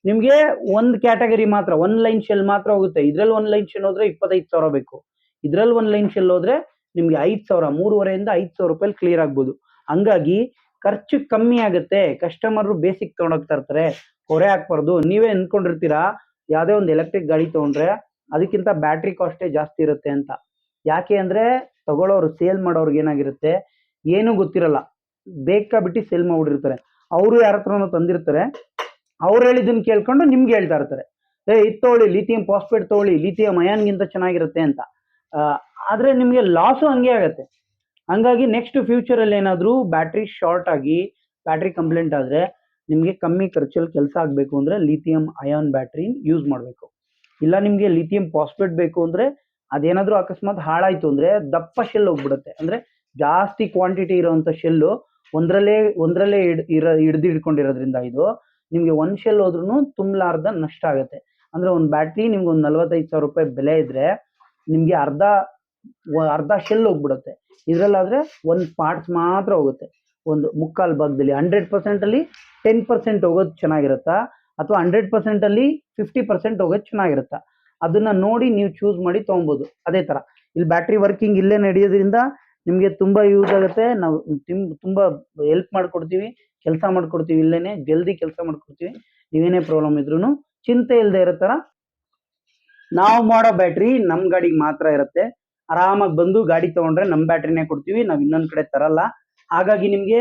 ನಿಮ್ಗೆ ಒಂದ್ ಕ್ಯಾಟಗರಿ ಮಾತ್ರ, 1 ಲೈನ್ ಶೆಲ್ ಮಾತ್ರ ಹೋಗುತ್ತೆ. ಇದ್ರಲ್ಲಿ 1 ಲೈನ್ ಶೆಲ್ ಹೋದ್ರೆ 25,000 ಬೇಕು. ಇದ್ರಲ್ಲಿ 1 ಲೈನ್ ಶೆಲ್ ಹೋದ್ರೆ ನಿಮ್ಗೆ 5,000, 3,500 5,000 ರೂಪಾಯಿ ಕ್ಲಿಯರ್ ಆಗ್ಬೋದು. ಹಂಗಾಗಿ ಖರ್ಚು ಕಮ್ಮಿ ಆಗುತ್ತೆ. ಕಸ್ಟಮರ್ ಬೇಸಿಕ್ ತಗೊಂಡೋಗ್ತಾ ಇರ್ತಾರೆ, ಹೊರೆ ಹಾಕ್ಬಾರ್ದು. ನೀವೇ ಅನ್ಕೊಂಡಿರ್ತೀರಾ ಯಾವ್ದೇ ಒಂದು ಎಲೆಕ್ಟ್ರಿಕ್ ಗಾಡಿ ತಗೊಂಡ್ರೆ ಅದಕ್ಕಿಂತ ಬ್ಯಾಟ್ರಿ ಕಾಸ್ಟೇ ಜಾಸ್ತಿ ಇರುತ್ತೆ ಅಂತ. ಯಾಕೆ ಅಂದ್ರೆ ತಗೊಳ್ಳೋರು ಸೇಲ್ ಮಾಡೋರ್ಗೆ ಏನಾಗಿರುತ್ತೆ ಏನು ಗೊತ್ತಿರಲ್ಲ, ಬೇಕಾಬಿಟ್ಟು ಸೇಲ್ ಮಾಡ್ಬಿಟ್ಟಿರ್ತಾರೆ. ಅವರು ಯಾರ ಹತ್ರನೋ ತಂದಿರ್ತಾರೆ, ಅವ್ರು ಹೇಳಿದ್ದನ್ನ ಕೇಳ್ಕೊಂಡು ನಿಮ್ಗೆ ಹೇಳ್ತಾ ಇರ್ತಾರೆ, ಇದು ತಗೊಳ್ಳಿ ಲಿಥಿಯಂ ಫಾಸ್ಫೇಟ್ ತಗೊಳ್ಳಿ, ಲಿಥಿಯಂ ಅಯಾನ್ಗಿಂತ ಚೆನ್ನಾಗಿರುತ್ತೆ ಅಂತ. ಆದ್ರೆ ನಿಮ್ಗೆ ಲಾಸು ಹಂಗೆ ಆಗತ್ತೆ. ಹಂಗಾಗಿ ನೆಕ್ಸ್ಟ್ ಫ್ಯೂಚರಲ್ಲಿ ಏನಾದರೂ ಬ್ಯಾಟ್ರಿ ಶಾರ್ಟ್ ಆಗಿ ಬ್ಯಾಟ್ರಿ ಕಂಪ್ಲೇಂಟ್ ಆದರೆ ನಿಮಗೆ ಕಮ್ಮಿ ಖರ್ಚಲ್ಲಿ ಕೆಲಸ ಆಗಬೇಕು ಅಂದರೆ ಲಿಥಿಯಂ ಅಯಾನ್ ಬ್ಯಾಟ್ರಿ ಯೂಸ್ ಮಾಡಬೇಕು. ಇಲ್ಲ ನಿಮಗೆ ಲಿಥಿಯಂ ಫಾಸ್ಫೇಟ್ ಬೇಕು ಅಂದರೆ ಅದೇನಾದರೂ ಅಕಸ್ಮಾತ್ ಹಾಳಾಯಿತು ಅಂದರೆ ದಪ್ಪ ಶೆಲ್ ಹೋಗ್ಬಿಡುತ್ತೆ. ಅಂದರೆ ಜಾಸ್ತಿ ಕ್ವಾಂಟಿಟಿ ಇರೋವಂಥ ಶೆಲ್ಲು ಒಂದರಲ್ಲೇ ಹಿಡ್ದು ಹಿಡ್ಕೊಂಡಿರೋದ್ರಿಂದ ಇದು ನಿಮಗೆ ಒಂದು ಶೆಲ್ ಹೋದ್ರೂ ತುಂಬಲಾರ್ದ ನಷ್ಟ ಆಗುತ್ತೆ. ಅಂದರೆ ಒಂದು ಬ್ಯಾಟ್ರಿ ನಿಮ್ಗೆ ಒಂದು 45,000 ರೂಪಾಯಿ ಬೆಲೆ ಇದ್ದರೆ ನಿಮಗೆ ಅರ್ಧ ಶೆಲ್ ಹೋಗ್ಬಿಡುತ್ತೆ. ಇದರಲ್ಲಾದರೆ ಒಂದು ಪಾರ್ಟ್ಸ್ ಮಾತ್ರ ಹೋಗುತ್ತೆ, ಒಂದು ಮುಕ್ಕಾಲು ಭಾಗದಲ್ಲಿ. 100%ಅಲ್ಲಿ 10% ಹೋಗೋದು ಚೆನ್ನಾಗಿರುತ್ತಾ ಅಥವಾ 100%ಅಲ್ಲಿ 50% ಹೋಗೋದು ಚೆನ್ನಾಗಿರುತ್ತಾ, ಅದನ್ನು ನೋಡಿ ನೀವು ಚೂಸ್ ಮಾಡಿ ತೊಗೊಬೋದು. ಅದೇ ಥರ ಇಲ್ಲಿ ಬ್ಯಾಟ್ರಿ ವರ್ಕಿಂಗ್ ಇಲ್ಲೇ ನಡೆಯೋದ್ರಿಂದ ನಿಮಗೆ ತುಂಬ ಯೂಸ್ ಆಗುತ್ತೆ. ನಾವು ತುಂಬ ಹೆಲ್ಪ್ ಮಾಡಿಕೊಡ್ತೀವಿ, ಕೆಲಸ ಮಾಡಿಕೊಡ್ತೀವಿ, ಇಲ್ಲೇ ಜಲ್ದಿ ಕೆಲಸ ಮಾಡಿಕೊಡ್ತೀವಿ. ನೀವೇನೇ ಪ್ರಾಬ್ಲಮ್ ಇದ್ರೂ ಚಿಂತೆ ಇಲ್ಲದೆ ಇರೋ ಥರ ನಾವು ಮಾಡೋ ಬ್ಯಾಟ್ರಿ ನಮ್ಮ ಗಾಡಿಗೆ ಮಾತ್ರ ಇರುತ್ತೆ. ಆರಾಮಾಗಿ ಬಂದು ಗಾಡಿ ತೊಗೊಂಡ್ರೆ ನಮ್ಮ ಬ್ಯಾಟ್ರಿನೇ ಕೊಡ್ತೀವಿ, ನಾವು ಇನ್ನೊಂದು ಕಡೆ ತರಲ್ಲ. ಹಾಗಾಗಿ ನಿಮಗೆ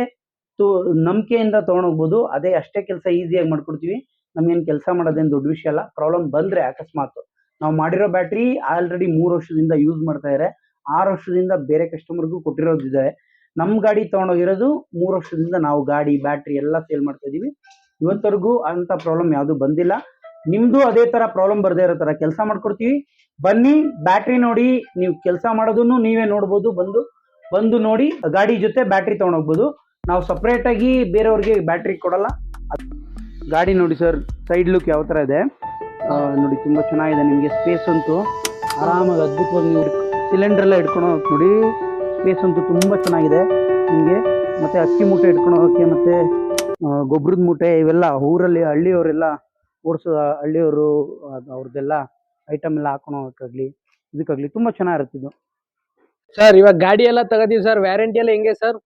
ನಂಬಿಕೆಯಿಂದ ತೊಗೊಂಡೋಗ್ಬೋದು. ಅಷ್ಟೇ ಕೆಲಸ ಈಸಿಯಾಗಿ ಮಾಡ್ಕೊಡ್ತೀವಿ. ನಮಗೇನು ಕೆಲಸ ಮಾಡೋದೇನು ದೊಡ್ಡ ವಿಷಯ ಅಲ್ಲ. ಪ್ರಾಬ್ಲಮ್ ಬಂದರೆ ಅಕಸ್ಮಾತ್ ನಾವು ಮಾಡಿರೋ ಬ್ಯಾಟ್ರಿ ಆಲ್ರೆಡಿ 3 ವರ್ಷದಿಂದ ಯೂಸ್ ಮಾಡ್ತಾ ಇದ್ದಾರೆ, 6 ವರ್ಷದಿಂದ ಬೇರೆ ಕಸ್ಟಮರ್ಗೂ ಕೊಟ್ಟಿರೋದಿದೆ. ನಮ್ಮ ಗಾಡಿ ತೊಗೊಂಡೋಗಿರೋದು 3 ವರ್ಷದಿಂದ ನಾವು ಗಾಡಿ ಬ್ಯಾಟ್ರಿ ಎಲ್ಲ ಸೇಲ್ ಮಾಡ್ತಾ ಇದ್ದೀವಿ. ಇವತ್ತವರೆಗೂ ಅಂಥ ಪ್ರಾಬ್ಲಮ್ ಯಾವುದೂ ಬಂದಿಲ್ಲ. ನಿಮ್ಮದು ಅದೇ ಥರ ಪ್ರಾಬ್ಲಮ್ ಬರದೇ ಇರೋ ಥರ ಕೆಲಸ ಮಾಡ್ಕೊಡ್ತೀವಿ. ಬನ್ನಿ, ಬ್ಯಾಟ್ರಿ ನೋಡಿ, ನೀವು ಕೆಲಸ ಮಾಡೋದನ್ನು ನೀವೇ ನೋಡ್ಬೋದು. ಬಂದು ನೋಡಿ ಗಾಡಿ ಜೊತೆ ಬ್ಯಾಟ್ರಿ ತೊಗೊಂಡೋಗ್ಬೋದು. ನಾವು ಸಪ್ರೇಟಾಗಿ ಬೇರೆಯವ್ರಿಗೆ ಬ್ಯಾಟ್ರಿ ಕೊಡಲ್ಲ. ಗಾಡಿ ನೋಡಿ ಸರ್, ಸೈಡ್ ಲುಕ್ ಯಾವ ಥರ ಇದೆ ನೋಡಿ, ತುಂಬ ಚೆನ್ನಾಗಿದೆ. ನಿಮಗೆ ಸ್ಪೇಸ್ ಅಂತೂ ಆರಾಮಾಗಿ ಅದ್ಭುತವಾಗಿ ನೀವು ಸಿಲಿಂಡ್ರೆಲ್ಲ ಇಟ್ಕೊಂಡು ಹೋಗಕ್ಕೆ ನೋಡಿ, ಸ್ಪೇಸ್ ಅಂತೂ ತುಂಬ ಚೆನ್ನಾಗಿದೆ ನಿಮಗೆ. ಮತ್ತು ಅಕ್ಕಿ ಮೂಟೆ ಇಟ್ಕೊಂಡು ಹೋಗೋಕ್ಕೆ, ಮತ್ತು ಗೊಬ್ಬರದ ಮೂಟೆ, ಇವೆಲ್ಲ ಊರಲ್ಲಿ ಹಳ್ಳಿಯವರೆಲ್ಲ ಓಡಿಸೋ ಹಳ್ಳಿಯವರು ಅವ್ರದ್ದೆಲ್ಲ ಐಟಮ್ ಎಲ್ಲ ಹಾಕೊಂಡು ಹೋಗೋಕ್ಕಾಗಲಿ ಇದಕ್ಕಾಗಲಿ ತುಂಬ ಚೆನ್ನಾಗಿರುತ್ತೆ ಇದು. ಸರ್ ಇವಾಗ ಗಾಡಿ ಎಲ್ಲ ತಗೋತೀವಿ ಸರ್, ವ್ಯಾರಂಟಿ ಎಲ್ಲ ಹೆಂಗೆ ಸರ್?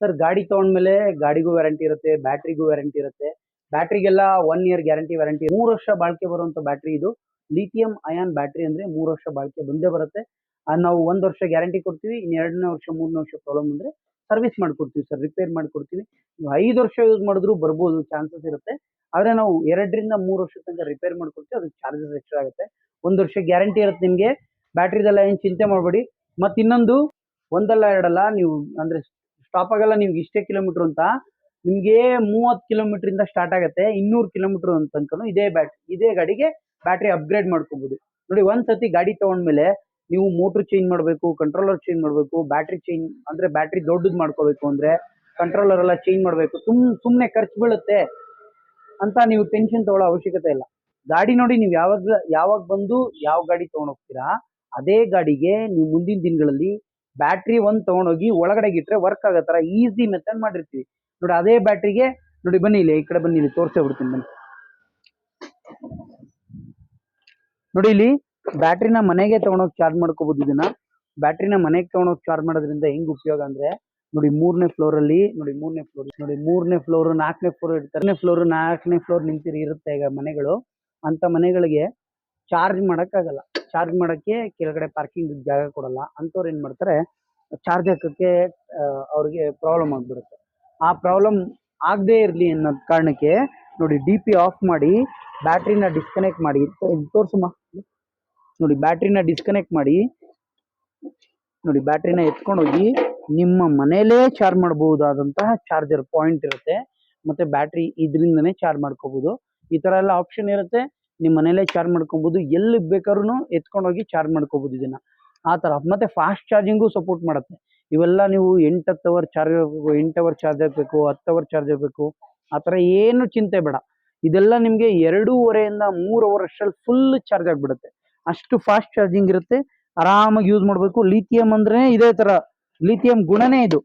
ಸರ್ ಗಾಡಿ ತೊಗೊಂಡ್ಮೇಲೆ ಗಾಡಿಗೂ ವ್ಯಾರಂಟಿ ಇರುತ್ತೆ, ಬ್ಯಾಟ್ರಿಗೂ ವ್ಯಾರಂಟಿ ಇರುತ್ತೆ. ಬ್ಯಾಟ್ರಿಗೆಲ್ಲ 1 year ಗ್ಯಾರಂಟಿ ವ್ಯಾರಂಟಿ, 3 ವರ್ಷ ಬಾಳಿಕೆ ಬರುವಂಥ ಬ್ಯಾಟ್ರಿ ಇದು. ಲಿಥಿಯಂ ಅಯಾನ್ ಬ್ಯಾಟ್ರಿ ಅಂದರೆ 3 ವರ್ಷ ಬಾಳಿಕೆ ಬಂದೇ ಬರುತ್ತೆ. ನಾವು 1 ವರ್ಷ ಗ್ಯಾರಂಟಿ ಕೊಡ್ತೀವಿ. ಇನ್ನು 2ನೇ ವರ್ಷ 3ನೇ ವರ್ಷ ಪ್ರಾಬ್ಲಮ್ ಅಂದರೆ ಸರ್ವಿಸ್ ಮಾಡಿಕೊಡ್ತೀವಿ ಸರ್, ರಿಪೇರ್ ಮಾಡಿಕೊಡ್ತೀವಿ. ನೀವು 5 ವರ್ಷ ಯೂಸ್ ಮಾಡಿದ್ರೂ ಬರ್ಬೋದು, ಚಾನ್ಸಸ್ ಇರುತ್ತೆ. ಆದರೆ ನಾವು 2ರಿಂದ 3 ವರ್ಷ ತನಕ ರಿಪೇರ್ ಮಾಡಿಕೊಡ್ತೀವಿ, ಅದಕ್ಕೆ ಚಾರ್ಜಸ್ ಎಕ್ಸ್ಟ್ರಾ ಆಗುತ್ತೆ. 1 ವರ್ಷ ಗ್ಯಾರಂಟಿ ಇರುತ್ತೆ ನಿಮಗೆ. ಬ್ಯಾಟ್ರಿದೆಲ್ಲ ಏನು ಚಿಂತೆ ಮಾಡಬೇಡಿ. ಮತ್ತು ಇನ್ನೊಂದು, ಒಂದಲ್ಲ ಎರಡಲ್ಲ, ನೀವು ಅಂದರೆ ಸ್ಟಾಪ್ ಆಗಲ್ಲ ನಿಮ್ಗೆ ಇಷ್ಟೇ ಕಿಲೋಮೀಟ್ರ್ ಅಂತ. ನಿಮಗೆ 30 ಕಿಲೋಮೀಟ್ರಿಂದ ಸ್ಟಾರ್ಟ್ ಆಗುತ್ತೆ, 200 ಕಿಲೋಮೀಟ್ರ್ ತನಕನೂ ಇದೇ ಗಾಡಿಗೆ ಬ್ಯಾಟ್ರಿ ಅಪ್ಗ್ರೇಡ್ ಮಾಡ್ಕೋಬೋದು. ನೋಡಿ, ಒಂದ್ಸತಿ ಗಾಡಿ ತೊಗೊಂಡ್ಮೇಲೆ ನೀವು ಮೋಟ್ರ್ ಚೇಂಜ್ ಮಾಡಬೇಕು, ಕಂಟ್ರೋಲರ್ ಚೇಂಜ್ ಮಾಡಬೇಕು, ಬ್ಯಾಟ್ರಿ ಚೇಂಜ್ ಅಂದರೆ ಬ್ಯಾಟ್ರಿ ದೊಡ್ಡದು ಮಾಡ್ಕೋಬೇಕು ಅಂದರೆ ಕಂಟ್ರೋಲರ್ ಎಲ್ಲ ಚೇಂಜ್ ಮಾಡಬೇಕು, ಸುಮ್ಮನೆ ಖರ್ಚು ಬೀಳುತ್ತೆ ಅಂತ ನೀವು ಟೆನ್ಷನ್ ತೊಗೊಳ್ಳೋ ಅವಶ್ಯಕತೆ ಇಲ್ಲ. ಗಾಡಿ ನೋಡಿ, ನೀವು ಯಾವಾಗ ಬಂದು ಯಾವ ಗಾಡಿ ತೊಗೊಂಡೋಗ್ತೀರಾ ಅದೇ ಗಾಡಿಗೆ ನೀವು ಮುಂದಿನ ದಿನಗಳಲ್ಲಿ ಬ್ಯಾಟ್ರಿ ಒಂದು ತೊಗೊಂಡೋಗಿ ಒಳಗಡೆ ಇಟ್ಟರೆ ವರ್ಕ್ ಆಗೋ ಥರ ಈಸಿ ಮೆಥಡ್ ಮಾಡಿರ್ತೀವಿ ನೋಡಿ. ಅದೇ ಬ್ಯಾಟ್ರಿಗೆ ನೋಡಿ, ಬನ್ನಿ ಇಲ್ಲಿ, ಈ ಕಡೆ ಬನ್ನಿ, ಇಲ್ಲಿ ತೋರಿಸೇ ಬಿಡ್ತೀನಿ ಬನ್ನಿ. ನೋಡಿ, ಇಲ್ಲಿ ಬ್ಯಾಟ್ರಿನ ಮನೆಗೆ ತೊಗೊಂಡೋಗಿ ಚಾರ್ಜ್ ಮಾಡ್ಕೋಬೋದು. ಇದನ್ನ ಬ್ಯಾಟ್ರಿನ ಮನೆಗೆ ತೊಗೊಂಡೋಗಿ ಚಾರ್ಜ್ ಮಾಡೋದ್ರಿಂದ ಹೆಂಗ್ ಉಪಯೋಗ ಅಂದರೆ ನೋಡಿ, 3ನೇ ಫ್ಲೋರಲ್ಲಿ ನೋಡಿ, 3ನೇ ಫ್ಲೋರ್ ನೋಡಿ, 3ನೇ ಫ್ಲೋರ್ 4ನೇ ಫ್ಲೋರ್ ಇರ್ತಾರೆ. 4ನೇ ಫ್ಲೋರ್ ನಿಂತಿರಿ ಇರುತ್ತೆ ಈಗ ಮನೆಗಳು. ಅಂಥ ಮನೆಗಳಿಗೆ ಚಾರ್ಜ್ ಮಾಡೋಕ್ಕಾಗಲ್ಲ. ಚಾರ್ಜ್ ಮಾಡೋಕ್ಕೆ ಕೆಳಗಡೆ ಪಾರ್ಕಿಂಗ್ ಜಾಗ ಕೊಡಲ್ಲ. ಅಂಥವ್ರು ಏನು ಮಾಡ್ತಾರೆ, ಚಾರ್ಜ್ ಹಾಕೋಕ್ಕೆ ಅವ್ರಿಗೆ ಪ್ರಾಬ್ಲಮ್ ಆಗಿಬಿಡುತ್ತೆ. ಆ ಪ್ರಾಬ್ಲಮ್ ಆಗದೇ ಇರಲಿ ಅನ್ನೋ ಕಾರಣಕ್ಕೆ ನೋಡಿ, DP ಆಫ್ ಮಾಡಿ ಬ್ಯಾಟ್ರಿನ ಡಿಸ್ಕನೆಕ್ಟ್ ಮಾಡಿ ತೋರಿಸಮ್ಮ. ನೋಡಿ, ಬ್ಯಾಟ್ರಿನ ಡಿಸ್ಕನೆಕ್ಟ್ ಮಾಡಿ ನೋಡಿ, ಬ್ಯಾಟ್ರಿನ ಎತ್ಕೊಂಡೋಗಿ ನಿಮ್ಮ ಮನೆಯಲ್ಲೇ ಚಾರ್ಜ್ ಮಾಡಬಹುದಾದಂತಹ ಚಾರ್ಜರ್ ಪಾಯಿಂಟ್ ಇರುತ್ತೆ. ಮತ್ತು ಬ್ಯಾಟ್ರಿ ಇದರಿಂದನೇ ಚಾರ್ಜ್ ಮಾಡ್ಕೋಬೋದು. ಈ ಥರ ಎಲ್ಲ ಆಪ್ಷನ್ ಇರುತ್ತೆ. ನಿಮ್ಮ ಮನೆಯಲ್ಲೇ ಚಾರ್ಜ್ ಮಾಡ್ಕೊಬೋದು, ಎಲ್ಲಿ ಬೇಕಾದ್ರೂ ಎತ್ಕೊಂಡೋಗಿ ಚಾರ್ಜ್ ಮಾಡ್ಕೋಬೋದು ಇದನ್ನು. ಆ ಥರ ಮತ್ತು ಫಾಸ್ಟ್ ಚಾರ್ಜಿಂಗು ಸಪೋರ್ಟ್ ಮಾಡುತ್ತೆ. ಇವೆಲ್ಲ ನೀವು 8-10 ಅವರ್ ಚಾರ್ಜ್ ಆಗಬೇಕು, 8 ಅವರ್ ಚಾರ್ಜ್ ಆಗಬೇಕು, 10 ಅವರ್ ಚಾರ್ಜ್ ಆಗಬೇಕು, ಆ ಥರ ಏನು ಚಿಂತೆ ಬೇಡ. ಇದೆಲ್ಲ ನಿಮಗೆ 2.5ರಿಂದ 3 ಅವರ್ ಅಷ್ಟರಲ್ಲಿ ಫುಲ್ ಚಾರ್ಜ್ ಆಗಿಬಿಡುತ್ತೆ. ಅಷ್ಟು ಫಾಸ್ಟ್ ಚಾರ್ಜಿಂಗ್ ಇರುತ್ತೆ. ಆರಾಮಾಗಿ ಯೂಸ್ ಮಾಡಬೇಕು. ಲಿಥಿಯಂ ಅಂದ್ರೆ ಇದೇ ಥರ, ಲಿಥಿಯಂ ಗುಣನೇ ಇದು.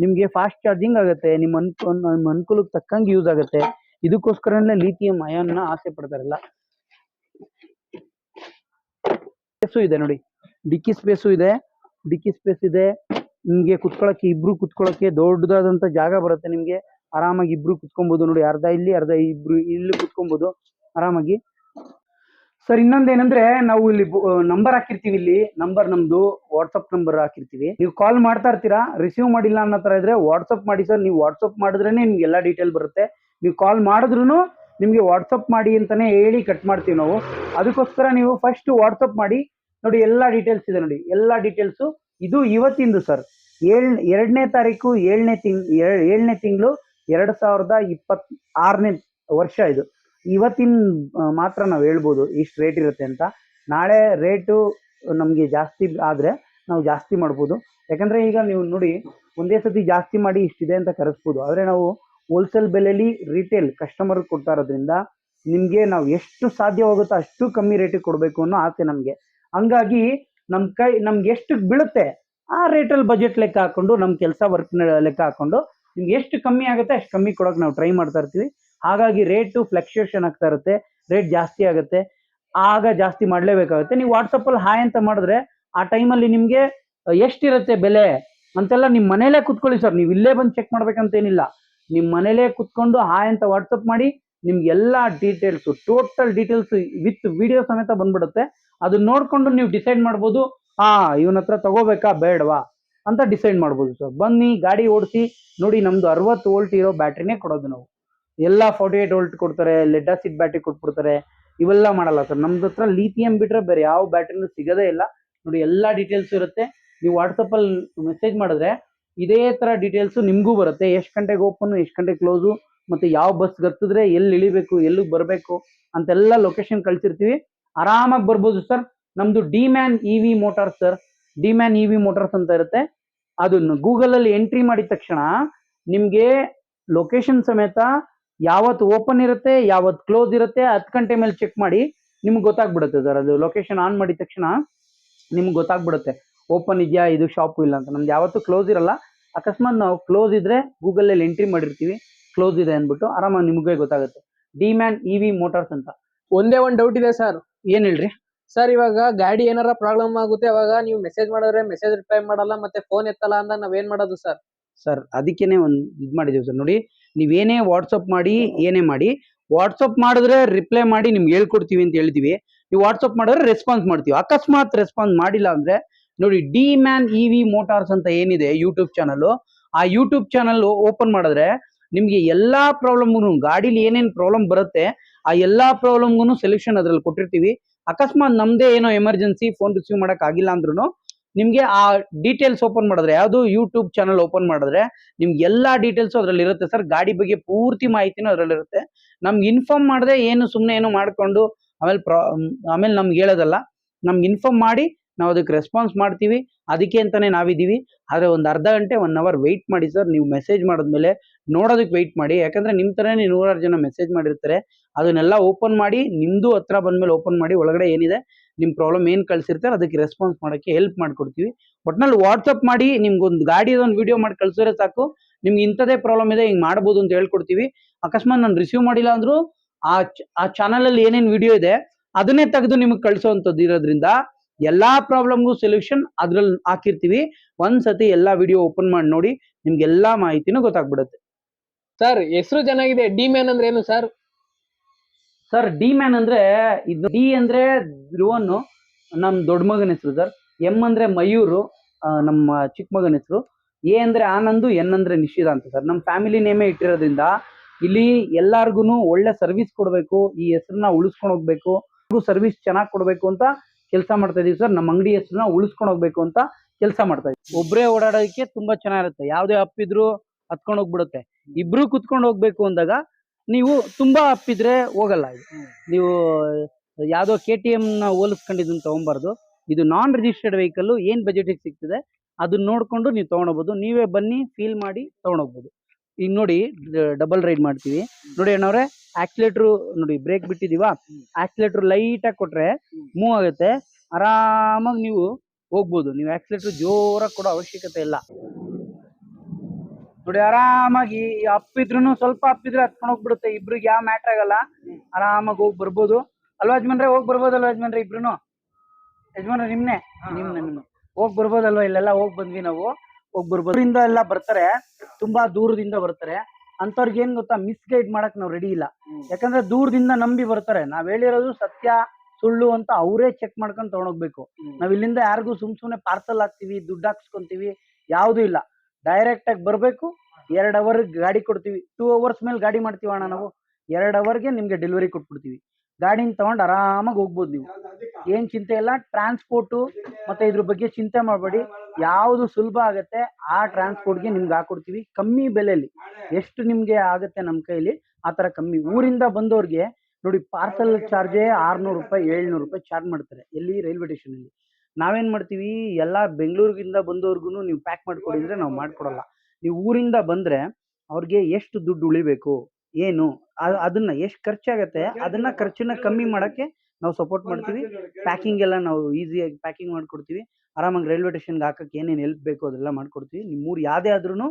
ನಿಮಗೆ ಫಾಸ್ಟ್ ಚಾರ್ಜಿಂಗ್ ಆಗುತ್ತೆ, ನಿಮ್ಮ ಅನುಕೂಲಕ್ಕೆ ತಕ್ಕಂಗೆ ಯೂಸ್ ಆಗುತ್ತೆ. ಇದಕ್ಕೋಸ್ಕರನೇ ಲಿಥಿಯಂ ಅಯಾನ್ನ ಆಸೆ ಪಡ್ತಾರಲ್ಲ. ಸ್ಪೇಸು ಇದೆ ನೋಡಿ, ಡಿಕ್ಕಿ ಸ್ಪೇಸು ಇದೆ, ನಿಮಗೆ ಇಬ್ರು ಕುತ್ಕೊಳ್ಳೋಕ್ಕೆ ದೊಡ್ಡದಾದಂಥ ಜಾಗ ಬರುತ್ತೆ. ನಿಮಗೆ ಆರಾಮಾಗಿ ಇಬ್ರು ಕುತ್ಕೊಬೋದು ನೋಡಿ, ಅರ್ಧ ಇಲ್ಲಿ ಅರ್ಧ ಇಬ್ರು ಇಲ್ಲಿ ಕುತ್ಕೊಬೋದು ಆರಾಮಾಗಿ. ಸರ್, ಇನ್ನೊಂದೇನಂದ್ರೆ, ನಾವು ಇಲ್ಲಿ ನಂಬರ್ ಹಾಕಿರ್ತೀವಿ. ಇಲ್ಲಿ ನಂಬರ್ ನಮ್ದು ವಾಟ್ಸಪ್ ನಂಬರ್ ಹಾಕಿರ್ತೀವಿ. ನೀವು ಕಾಲ್ ಮಾಡ್ತಾ ಇರ್ತೀರಾ, ರಿಸೀವ್ ಮಾಡಿಲ್ಲ ಅನ್ನೋ ಥರ ಇದ್ರೆ ವಾಟ್ಸಪ್ ಮಾಡಿ ಸರ್. ನೀವು ವಾಟ್ಸಪ್ ಮಾಡಿದ್ರೇ ನಿಮ್ಗೆ ಎಲ್ಲ ಡೀಟೇಲ್ ಬರುತ್ತೆ. ನೀವು ಕಾಲ್ ಮಾಡಿದ್ರು ನಿಮಗೆ ವಾಟ್ಸಪ್ ಮಾಡಿ ಅಂತಾನೆ ಹೇಳಿ ಕಟ್ ಮಾಡ್ತೀವಿ ನಾವು. ಅದಕ್ಕೋಸ್ಕರ ನೀವು ಫಸ್ಟ್ ವಾಟ್ಸಪ್ ಮಾಡಿ ನೋಡಿ, ಎಲ್ಲ ಡೀಟೇಲ್ಸ್ ಇದೆ ನೋಡಿ, ಎಲ್ಲ ಡೀಟೇಲ್ಸು. ಇದು ಇವತ್ತಿಂದು ಸರ್, ಎರಡನೇ ತಾರೀಕು 7ನೇ ತಿಂಗಳು 2026ನೇ ವರ್ಷ ಇದು. ಇವತ್ತಿನ ಮಾತ್ರ ನಾವು ಹೇಳ್ಬೋದು ಇಷ್ಟು ರೇಟ್ ಇರುತ್ತೆ ಅಂತ. ನಾಳೆ ರೇಟು ನಮಗೆ ಜಾಸ್ತಿ ಆದರೆ ನಾವು ಜಾಸ್ತಿ ಮಾಡ್ಬೋದು. ಯಾಕಂದರೆ ಈಗ ನೀವು ನೋಡಿ, ಒಂದೇ ಸತಿ ಜಾಸ್ತಿ ಮಾಡಿ ಇಷ್ಟಿದೆ ಅಂತ ಕರೆಸ್ಬೋದು. ಆದರೆ ನಾವು ಹೋಲ್ಸೇಲ್ ಬೆಲೆಯಲ್ಲಿ ರಿಟೇಲ್ ಕಸ್ಟಮರ್ಗೆ ಕೊಡ್ತಾ ಇರೋದ್ರಿಂದ ನಿಮಗೆ ನಾವು ಎಷ್ಟು ಸಾಧ್ಯವಾಗುತ್ತೋ ಅಷ್ಟು ಕಮ್ಮಿ ರೇಟಿಗೆ ಕೊಡಬೇಕು ಅನ್ನೋ ಆಸೆ ನಮಗೆ. ಹಂಗಾಗಿ ನಮ್ಗೆ ಎಷ್ಟು ಬೀಳುತ್ತೆ ಆ ರೇಟಲ್ಲಿ ಬಜೆಟ್ ಲೆಕ್ಕ ಹಾಕೊಂಡು, ನಮ್ಮ ಕೆಲಸ ವರ್ಕ್ ಲೆಕ್ಕ ಹಾಕೊಂಡು ನಿಮ್ಗೆ ಎಷ್ಟು ಕಮ್ಮಿ ಆಗುತ್ತೆ ಅಷ್ಟು ಕಮ್ಮಿ ಕೊಡೋಕೆ ನಾವು ಟ್ರೈ ಮಾಡ್ತಾ ಇರ್ತೀವಿ. ಹಾಗಾಗಿ ರೇಟು ಫ್ಲಕ್ಚುಯೇಷನ್ ಆಗ್ತಾ ಇರುತ್ತೆ, ರೇಟ್ ಜಾಸ್ತಿ ಆಗುತ್ತೆ, ಆಗ ಜಾಸ್ತಿ ಮಾಡಲೇಬೇಕಾಗುತ್ತೆ. ನೀವು ವಾಟ್ಸಪ್ಪಲ್ಲಿ ಹಾಯ್ ಅಂತ ಮಾಡಿದ್ರೆ ಆ ಟೈಮಲ್ಲಿ ನಿಮಗೆ ಎಷ್ಟಿರುತ್ತೆ ಬೆಲೆ ಅಂತೆಲ್ಲ ನಿಮ್ಮ ಮನೇಲೇ ಕುತ್ಕೊಳ್ಳಿ ಸರ್. ನೀವು ಇಲ್ಲೇ ಬಂದು ಚೆಕ್ ಮಾಡ್ಬೇಕಂತೇನಿಲ್ಲ. ನಿಮ್ಮ ಮನೇಲೇ ಕುತ್ಕೊಂಡು ಹಾಯ್ ಅಂತ ವಾಟ್ಸಪ್ ಮಾಡಿ, ನಿಮ್ಗೆ ಎಲ್ಲ details, total details with video ಸಮೇತ ಬಂದ್ಬಿಡುತ್ತೆ. ಅದನ್ನ ನೋಡ್ಕೊಂಡು ನೀವು ಡಿಸೈಡ್ ಮಾಡ್ಬೋದು, ಇವನ ಹತ್ರ ತಗೋಬೇಕಾ ಬೇಡವಾ ಅಂತ ಡಿಸೈಡ್ ಮಾಡ್ಬೋದು ಸರ್. ಬನ್ನಿ ಗಾಡಿ ಓಡಿಸಿ ನೋಡಿ. ನಮ್ದು 60 ವೋಲ್ಟ್ ಇರೋ ಬ್ಯಾಟ್ರಿನೇ ಕೊಡೋದು ನಾವು. ಎಲ್ಲ 48 ವೋಲ್ಟ್ ಕೊಡ್ತಾರೆ, ಲೆಡ್ ಆಸಿಡ್ ಬ್ಯಾಟ್ರಿ ಕೊಟ್ಬಿಡ್ತಾರೆ. ಇವೆಲ್ಲ ಮಾಡಲ್ಲ ಸರ್. ನಮ್ದು ಹತ್ರ ಲಿಥಿಯಂ ಬಿಟ್ರೆ ಬೇರೆ ಯಾವ ಬ್ಯಾಟ್ರಿನೂ ಸಿಗೋದೇ ಇಲ್ಲ. ನೋಡಿ, ಎಲ್ಲ ಡೀಟೇಲ್ಸ್ ಇರುತ್ತೆ. ನೀವು ವಾಟ್ಸಪ್ಪಲ್ಲಿ ಮೆಸೇಜ್ ಮಾಡಿದ್ರೆ ಇದೇ ಥರ ಡೀಟೇಲ್ಸು ನಿಮಗೂ ಬರುತ್ತೆ. ಎಷ್ಟು ಗಂಟೆಗೆ ಓಪನ್ನು, ಎಷ್ಟು ಗಂಟೆಗೆ ಕ್ಲೋಸು, ಮತ್ತು ಯಾವ ಬಸ್ ಗತ್ತಿದ್ರೆ ಎಲ್ಲಿ ಇಳಿಬೇಕು, ಎಲ್ಲಿಗೆ ಬರಬೇಕು ಅಂತೆಲ್ಲ ಲೊಕೇಶನ್ ಕಳಿಸಿರ್ತೀವಿ. ಆರಾಮಾಗಿ ಬರ್ಬೋದು ಸರ್. ನಮ್ಮದು D-man E-V motors sir. D-man E-V motors ಅಂತ ಇರುತ್ತೆ. ಅದನ್ನು ಗೂಗಲಲ್ಲಿ ಎಂಟ್ರಿ ಮಾಡಿದ ತಕ್ಷಣ ನಿಮಗೆ ಲೊಕೇಶನ್ ಸಮೇತ ಯಾವತ್ತು ಓಪನ್ ಇರುತ್ತೆ, ಯಾವತ್ತು ಕ್ಲೋಸ್ ಇರುತ್ತೆ, 10 ಗಂಟೆ ಮೇಲೆ ಚೆಕ್ ಮಾಡಿ ನಿಮ್ಗೆ ಗೊತ್ತಾಗ್ಬಿಡುತ್ತೆ ಸರ್. ಅದು ಲೊಕೇಶನ್ ಆನ್ ಮಾಡಿದ ತಕ್ಷಣ ನಿಮ್ಗೆ ಗೊತ್ತಾಗ್ಬಿಡುತ್ತೆ ಓಪನ್ ಇದೆಯಾ, ಇದು ಶಾಪು ಇಲ್ಲ ಅಂತ. ನಮ್ದು ಯಾವತ್ತೂ ಕ್ಲೋಸ್ ಇರಲ್ಲ. ಅಕಸ್ಮಾತ್ ನಾವು ಕ್ಲೋಸ್ ಇದ್ರೆ ಗೂಗಲಲ್ಲಿ ಎಂಟ್ರಿ ಮಾಡಿರ್ತೀವಿ ಕ್ಲೋಸ್ ಇದೆ ಅಂದ್ಬಿಟ್ಟು, ಆರಾಮಾಗಿ ನಿಮಗೆ ಗೊತ್ತಾಗುತ್ತೆ. ಡಿ-ಮ್ಯಾನ್ ಇ-ವಿ ಮೋಟಾರ್ಸ್ ಅಂತ. ಒಂದೇ ಒಂದು ಡೌಟ್ ಇದೆ ಸರ್. ಏನ್ ಹೇಳ್ರಿ ಸರ್, ಇವಾಗ ಗಾಡಿ ಏನಾರ ಪ್ರಾಬ್ಲಮ್ ಆಗುತ್ತೆ, ಅವಾಗ ನೀವು ಮೆಸೇಜ್ ಮಾಡಿದ್ರೆ ಮೆಸೇಜ್ ರಿಪ್ಲೈ ಮಾಡಲ್ಲ, ಮತ್ತೆ ಫೋನ್ ಎತ್ತಲ್ಲ ಅಂದ ನಾವೇನ್ ಮಾಡೋದು ಸರ್? ಸರ್ ಅದಕ್ಕೇನೆ ಒಂದು ಇದು ಮಾಡಿದ್ದೀವಿ ಸರ್. ನೋಡಿ, ನೀವೇನೇ ವಾಟ್ಸಪ್ ಮಾಡಿ, ಏನೇ ಮಾಡಿ, ವಾಟ್ಸಪ್ ಮಾಡಿದ್ರೆ ರಿಪ್ಲೈ ಮಾಡಿ ನಿಮ್ಗೆ ಹೇಳ್ಕೊಡ್ತೀವಿ ಅಂತ ಹೇಳಿದೀವಿ. ನೀವು ವಾಟ್ಸಪ್ ಮಾಡಿದ್ರೆ ರೆಸ್ಪಾನ್ಸ್ ಮಾಡ್ತೀವಿ. ಅಕಸ್ಮಾತ್ ರೆಸ್ಪಾನ್ಸ್ ಮಾಡಿಲ್ಲ ಅಂದ್ರೆ ನೋಡಿ, ಡಿ-ಮ್ಯಾನ್ ಇ-ವಿ ಮೋಟಾರ್ಸ್ ಅಂತ ಏನಿದೆ ಯೂಟ್ಯೂಬ್ ಚಾನಲ್, ಆ ಯೂಟ್ಯೂಬ್ ಚಾನಲ್ ಓಪನ್ ಮಾಡಿದ್ರೆ ನಿಮ್ಗೆ ಎಲ್ಲಾ ಪ್ರಾಬ್ಲಮ್ಗೂ, ಗಾಡಿಲಿ ಏನೇನು ಪ್ರಾಬ್ಲಮ್ ಬರುತ್ತೆ ಆ ಎಲ್ಲಾ ಪ್ರಾಬ್ಲಮ್ಗೂ ಸೊಲ್ಯೂಷನ್ ಅದ್ರಲ್ಲಿ ಕೊಟ್ಟಿರ್ತೀವಿ. ಅಕಸ್ಮಾತ್ ನಮ್ದೇ ಏನೋ ಎಮರ್ಜೆನ್ಸಿ ಫೋನ್ ರಿಸೀವ್ ಮಾಡಕ್ ಆಗಿಲ್ಲ ಅಂದ್ರೂ ನಿಮ್ಗೆ ಆ ಡೀಟೇಲ್ಸ್ ಓಪನ್ ಮಾಡಿದ್ರೆ, ಯಾವುದು ಯೂಟ್ಯೂಬ್ ಚಾನಲ್ ಓಪನ್ ಮಾಡಿದ್ರೆ ನಿಮ್ಗೆ ಎಲ್ಲಾ ಡೀಟೇಲ್ಸ್ ಅದ್ರಲ್ಲಿ ಇರುತ್ತೆ ಸರ್. ಗಾಡಿ ಬಗ್ಗೆ ಪೂರ್ತಿ ಮಾಹಿತಿನೂ ಅದ್ರಲ್ಲಿ ಇರುತ್ತೆ. ನಮ್ಗೆ ಇನ್ಫಾರ್ಮ್ ಮಾಡದೆ ಏನು ಸುಮ್ಮನೆ ಏನು ಮಾಡ್ಕೊಂಡು ಆಮೇಲೆ ನಮ್ಗೆ ಹೇಳೋದಲ್ಲ. ನಮ್ಗೆ ಇನ್ಫಾರ್ಮ್ ಮಾಡಿ ನಾವು ಅದಕ್ಕೆ ರೆಸ್ಪಾನ್ಸ್ ಮಾಡ್ತೀವಿ. ಅದಕ್ಕೆ ಅಂತಾನೆ ನಾವಿದ್ದೀವಿ. ಆದರೆ ಒಂದು ಅರ್ಧ ಗಂಟೆ 1 ಅವರ್ ವೆಯ್ಟ್ ಮಾಡಿ ಸರ್. ನೀವು ಮೆಸೇಜ್ ಮಾಡಿದ್ಮೇಲೆ ನೋಡೋದಕ್ಕೆ ವೆಯ್ಟ್ ಮಾಡಿ. ಯಾಕಂದ್ರೆ ನಿಮ್ಮ ಥರನೇ 100 ಜನ ಮೆಸೇಜ್ ಮಾಡಿರ್ತಾರೆ. ಅದನ್ನೆಲ್ಲ ಓಪನ್ ಮಾಡಿ, ನಿಮ್ಮದು ಹತ್ರ ಬಂದಮೇಲೆ ಓಪನ್ ಮಾಡಿ ಒಳಗಡೆ ಏನಿದೆ ನಿಮ್ಮ ಪ್ರಾಬ್ಲಮ್ ಏನು ಕಳಿಸಿರ್ತಾರೆ ಅದಕ್ಕೆ ರೆಸ್ಪಾನ್ಸ್ ಮಾಡೋಕ್ಕೆ ಹೆಲ್ಪ್ ಮಾಡ್ಕೊಡ್ತೀವಿ. ಒಟ್ನಲ್ಲಿ ವಾಟ್ಸಪ್ ಮಾಡಿ ನಿಮ್ಗೊಂದು ಗಾಡಿದೊಂದು ವಿಡಿಯೋ ಮಾಡಿ ಕಳಿಸಿದ್ರೆ ಸಾಕು. ನಿಮ್ಗೆ ಇಂಥದೇ ಪ್ರಾಬ್ಲಮ್ ಇದೆ, ಹಿಂಗೆ ಮಾಡ್ಬೋದು ಅಂತ ಹೇಳ್ಕೊಡ್ತೀವಿ. ಅಕಸ್ಮಾತ್ ನಾನು ರಿಸೀವ್ ಮಾಡಿಲ್ಲ ಅಂದರೂ ಆ ಚಾನಲಲ್ಲಿ ಏನೇನು ವಿಡಿಯೋ ಇದೆ ಅದನ್ನೇ ತೆಗೆದು ನಿಮಗೆ ಕಳಿಸೋವಂಥದ್ದು ಇರೋದ್ರಿಂದ ಎಲ್ಲಾ ಪ್ರಾಬ್ಲಮ್ಗೂ ಸೊಲ್ಯೂಷನ್ ಅದ್ರಲ್ಲಿ ಹಾಕಿರ್ತೀವಿ. ಒಂದ್ಸತಿ ಎಲ್ಲಾ ವಿಡಿಯೋ ಓಪನ್ ಮಾಡಿ ನೋಡಿ, ನಿಮ್ಗೆಲ್ಲಾ ಮಾಹಿತಿನೂ ಗೊತ್ತಾಗ್ಬಿಡುತ್ತೆ. ಸರ್, ಹೆಸರು ಚೆನ್ನಾಗಿದೆ. ಡಿ-ಮ್ಯಾನ್ ಅಂದ್ರೆ ಏನು ಸರ್? ಸರ್, ಡಿ-ಮ್ಯಾನ್ ಅಂದ್ರೆ, ಇದು ಡಿ ಅಂದ್ರೆ ಧ್ರುವನ್, ನಮ್ಮ ದೊಡ್ಡ ಮಗನ ಹೆಸರು ಸರ್. ಎಂ ಅಂದ್ರೆ ಮಯೂರು, ನಮ್ಮ ಚಿಕ್ಕ ಮಗನ ಹೆಸರು. ಎ ಅಂದ್ರೆ ಆನಂದು, ಎನ್ ಅಂದ್ರೆ ನಿಶ್ಚಿತ ಅಂತ ಸರ್. ನಮ್ಮ ಫ್ಯಾಮಿಲಿ ನೇಮೇ ಇಟ್ಟಿರೋದ್ರಿಂದ ಇಲ್ಲಿ ಎಲ್ಲಾರ್ಗು ಒಳ್ಳೆ ಸರ್ವಿಸ್ ಕೊಡಬೇಕು, ಈ ಹೆಸರನ್ನ ಉಳಿಸ್ಕೊಂಡು ಹೋಗ್ಬೇಕು, ಸರ್ವಿಸ್ ಚೆನ್ನಾಗಿ ಕೊಡಬೇಕು ಅಂತ ಕೆಲಸ ಮಾಡ್ತಾ ಇದೀವಿ ಸರ್. ನಮ್ಮ ಅಂಗಡಿ ಹೆಸರನ್ನ ಉಳಿಸ್ಕೊಂಡು ಹೋಗ್ಬೇಕು ಅಂತ ಕೆಲಸ ಮಾಡ್ತಾ ಇದೀವಿ. ಒಬ್ಬರೇ ಓಡಾಡೋದಕ್ಕೆ ತುಂಬಾ ಚೆನ್ನಾಗಿರುತ್ತೆ. ಯಾವುದೇ ಅಪ್ಪಿದ್ರು ಹತ್ಕೊಂಡು ಹೋಗ್ಬಿಡುತ್ತೆ. ಇಬ್ರು ಕುತ್ಕೊಂಡು ಹೋಗ್ಬೇಕು ಅಂದಾಗ ನೀವು ತುಂಬಾ ಅಪ್ಪಿದ್ರೆ ಹೋಗಲ್ಲ. ನೀವು ಯಾವುದೋ KTM ನ ಹೋಲಿಸ್ಕೊಂಡಿದ್ದನ್ನು ತಗೊಂಬಾರ್ದು. ಇದು ನಾನ್ ರಿಜಿಸ್ಟರ್ಡ್ ವೆಹಿಕಲ್. ಏನು ಬಜೆಟಿಗೆ ಸಿಗ್ತದೆ ಅದನ್ನ ನೋಡ್ಕೊಂಡು ನೀವು ತೊಗೊಂಡೋಗ್ಬೋದು. ನೀವೇ ಬನ್ನಿ, ಫೀಲ್ ಮಾಡಿ ತೊಗೊಂಡೋಗ್ಬೋದು. ಈಗ ನೋಡಿ, ಡಬಲ್ ರೈಡ್ ಮಾಡ್ತೀವಿ ನೋಡಿ ಅಣ್ಣವ್ರೆ. ಆಕ್ಸಿಲೇಟ್ರು ನೋಡಿ, ಬ್ರೇಕ್ ಬಿಟ್ಟಿದೀವಾ, ಆಕ್ಸಿಲೇಟ್ರು ಲೈಟಾಗಿ ಕೊಟ್ರೆ ಮೂವ್ ಆಗುತ್ತೆ. ಆರಾಮಾಗಿ ನೀವು ಹೋಗ್ಬೋದು. ನೀವು ಆಕ್ಸಿಲೇಟ್ರು ಜೋರಾಗಿ ಕೊಡೋ ಅವಶ್ಯಕತೆ ಇಲ್ಲ. ನೋಡಿ, ಆರಾಮಾಗಿ ಅಪ್ಪಿದ್ರು ಸ್ವಲ್ಪ ಅಪ್ಪಿದ್ರೆ ಹತ್ಕೊಂಡು ಹೋಗ್ಬಿಡುತ್ತೆ. ಇಬ್ರಿಗೆ ಯಾವ ಮ್ಯಾಟ್ರ್ ಆಗಲ್ಲ. ಆರಾಮಾಗಿ ಹೋಗಿ ಬರ್ಬೋದು ಅಲ್ವಾ ಯಜಮಾನ್ರೆ? ಹೋಗಿ ಬರ್ಬೋದಲ್ವಾ ಯಜಮಾನ್ರೆ? ಇಬ್ರು ಯಜಮಾನ್ರೆ ನಿಮ್ನೆ ಹೋಗಿ ಬರ್ಬೋದಲ್ವಾ? ಇಲ್ಲೆಲ್ಲ ಹೋಗಿ ಬಂದ್ವಿ ನಾವು. ಹೋಗಿ ಬರ್ಬೋದು. ಎಲ್ಲ ಬರ್ತಾರೆ, ತುಂಬಾ ದೂರದಿಂದ ಬರ್ತಾರೆ. ಅಂತವ್ರಿಗೆ ಏನ್ ಗೊತ್ತಾ, ಮಿಸ್ಗೈಡ್ ಮಾಡಕ್ ನಾವು ರೆಡಿ ಇಲ್ಲ. ಯಾಕಂದ್ರೆ ದೂರದಿಂದ ನಂಬಿ ಬರ್ತಾರೆ. ನಾವ್ ಹೇಳಿರೋದು ಸತ್ಯ ಸುಳ್ಳು ಅಂತ ಅವರೇ ಚೆಕ್ ಮಾಡ್ಕೊಂಡು ತಗೊಂಡೋಗ್ಬೇಕು. ನಾವ್ ಇಲ್ಲಿಂದ ಯಾರಿಗೂ ಸುಮ್ನೆ ಪಾರ್ಸಲ್ ಹಾಕ್ತಿವಿ, ದುಡ್ಡು ಹಾಕ್ಸ್ಕೊಂತೀವಿ, ಯಾವ್ದು ಇಲ್ಲ. ಡೈರೆಕ್ಟ್ ಆಗಿ ಬರ್ಬೇಕು. 2 ಅವರ್ ಗಾಡಿ ಕೊಡ್ತೀವಿ. 2 ಅವರ್ಸ್ ಮೇಲೆ ಗಾಡಿ ಮಾಡ್ತೀವಿ ಅಣ್ಣ ನಾವು. 2 ಅವರ್ಗೆ ನಿಮ್ಗೆ ಡೆಲಿವರಿ ಕೊಟ್ಬಿಡ್ತೀವಿ. ಗಾಡಿನ ತಗೊಂಡು ಆರಾಮಾಗಿ ಹೋಗ್ಬೋದು ನೀವು. ಏನ್ ಚಿಂತೆ ಇಲ್ಲ. ಟ್ರಾನ್ಸ್ಪೋರ್ಟು ಮತ್ತೆ ಇದ್ರ ಬಗ್ಗೆ ಚಿಂತೆ ಮಾಡಬೇಡಿ. ಯಾವುದು ಸುಲಭ ಆಗತ್ತೆ ಆ ಟ್ರಾನ್ಸ್ಪೋರ್ಟ್ಗೆ ನಿಮ್ಗೆ ಹಾಕೊಡ್ತೀವಿ ಕಮ್ಮಿ ಬೆಲೆಯಲ್ಲಿ. ಎಷ್ಟು ನಿಮ್ಗೆ ಆಗತ್ತೆ ನಮ್ಮ ಕೈಲಿ ಆ ತರ ಕಮ್ಮಿ. ಊರಿಂದ ಬಂದವ್ರಿಗೆ ನೋಡಿ ಪಾರ್ಸಲ್ ಚಾರ್ಜೇ 600 ರೂಪಾಯಿ 700 ರೂಪಾಯಿ ಚಾರ್ಜ್ ಮಾಡ್ತಾರೆ. ಎಲ್ಲಿ? ರೈಲ್ವೆ ಸ್ಟೇಷನ್ ಅಲ್ಲಿ. ನಾವೇನ್ ಮಾಡ್ತೀವಿ, ಎಲ್ಲಾ ಬೆಂಗಳೂರಿಗಿಂದ ಬಂದವ್ರಿಗೂ ನೀವು ಪ್ಯಾಕ್ ಮಾಡ್ಕೊಡಿ ಅಂದ್ರೆ ನಾವು ಮಾಡ್ಕೊಡಲ್ಲ. ನೀವು ಊರಿಂದ ಬಂದ್ರೆ ಅವ್ರಿಗೆ ಎಷ್ಟು ದುಡ್ಡು ಉಳಿಬೇಕು ಏನು ಅದನ್ನ ಎಷ್ಟು ಖರ್ಚಾಗತ್ತೆ ಅದನ್ನ ಖರ್ಚನ್ನ ಕಮ್ಮಿ ಮಾಡಕ್ಕೆ ನಾವು ಸಪೋರ್ಟ್ ಮಾಡ್ತೀವಿ. ಪ್ಯಾಕಿಂಗ್ ಎಲ್ಲ ನಾವು ಈಸಿಯಾಗಿ ಪ್ಯಾಕಿಂಗ್ ಮಾಡ್ಕೊಡ್ತೀವಿ. ಆರಾಮಾಗಿ ರೈಲ್ವೆ ಸ್ಟೇಷನ್ಗೆ ಹಾಕಕ್ಕೆ ಏನೇನು ಹೆಲ್ಪ್ ಬೇಕು ಅದೆಲ್ಲ ಮಾಡ್ಕೊಡ್ತೀವಿ. ನಿಮ್ಮೂರು ಯಾವುದೇ ಆದ್ರೂ,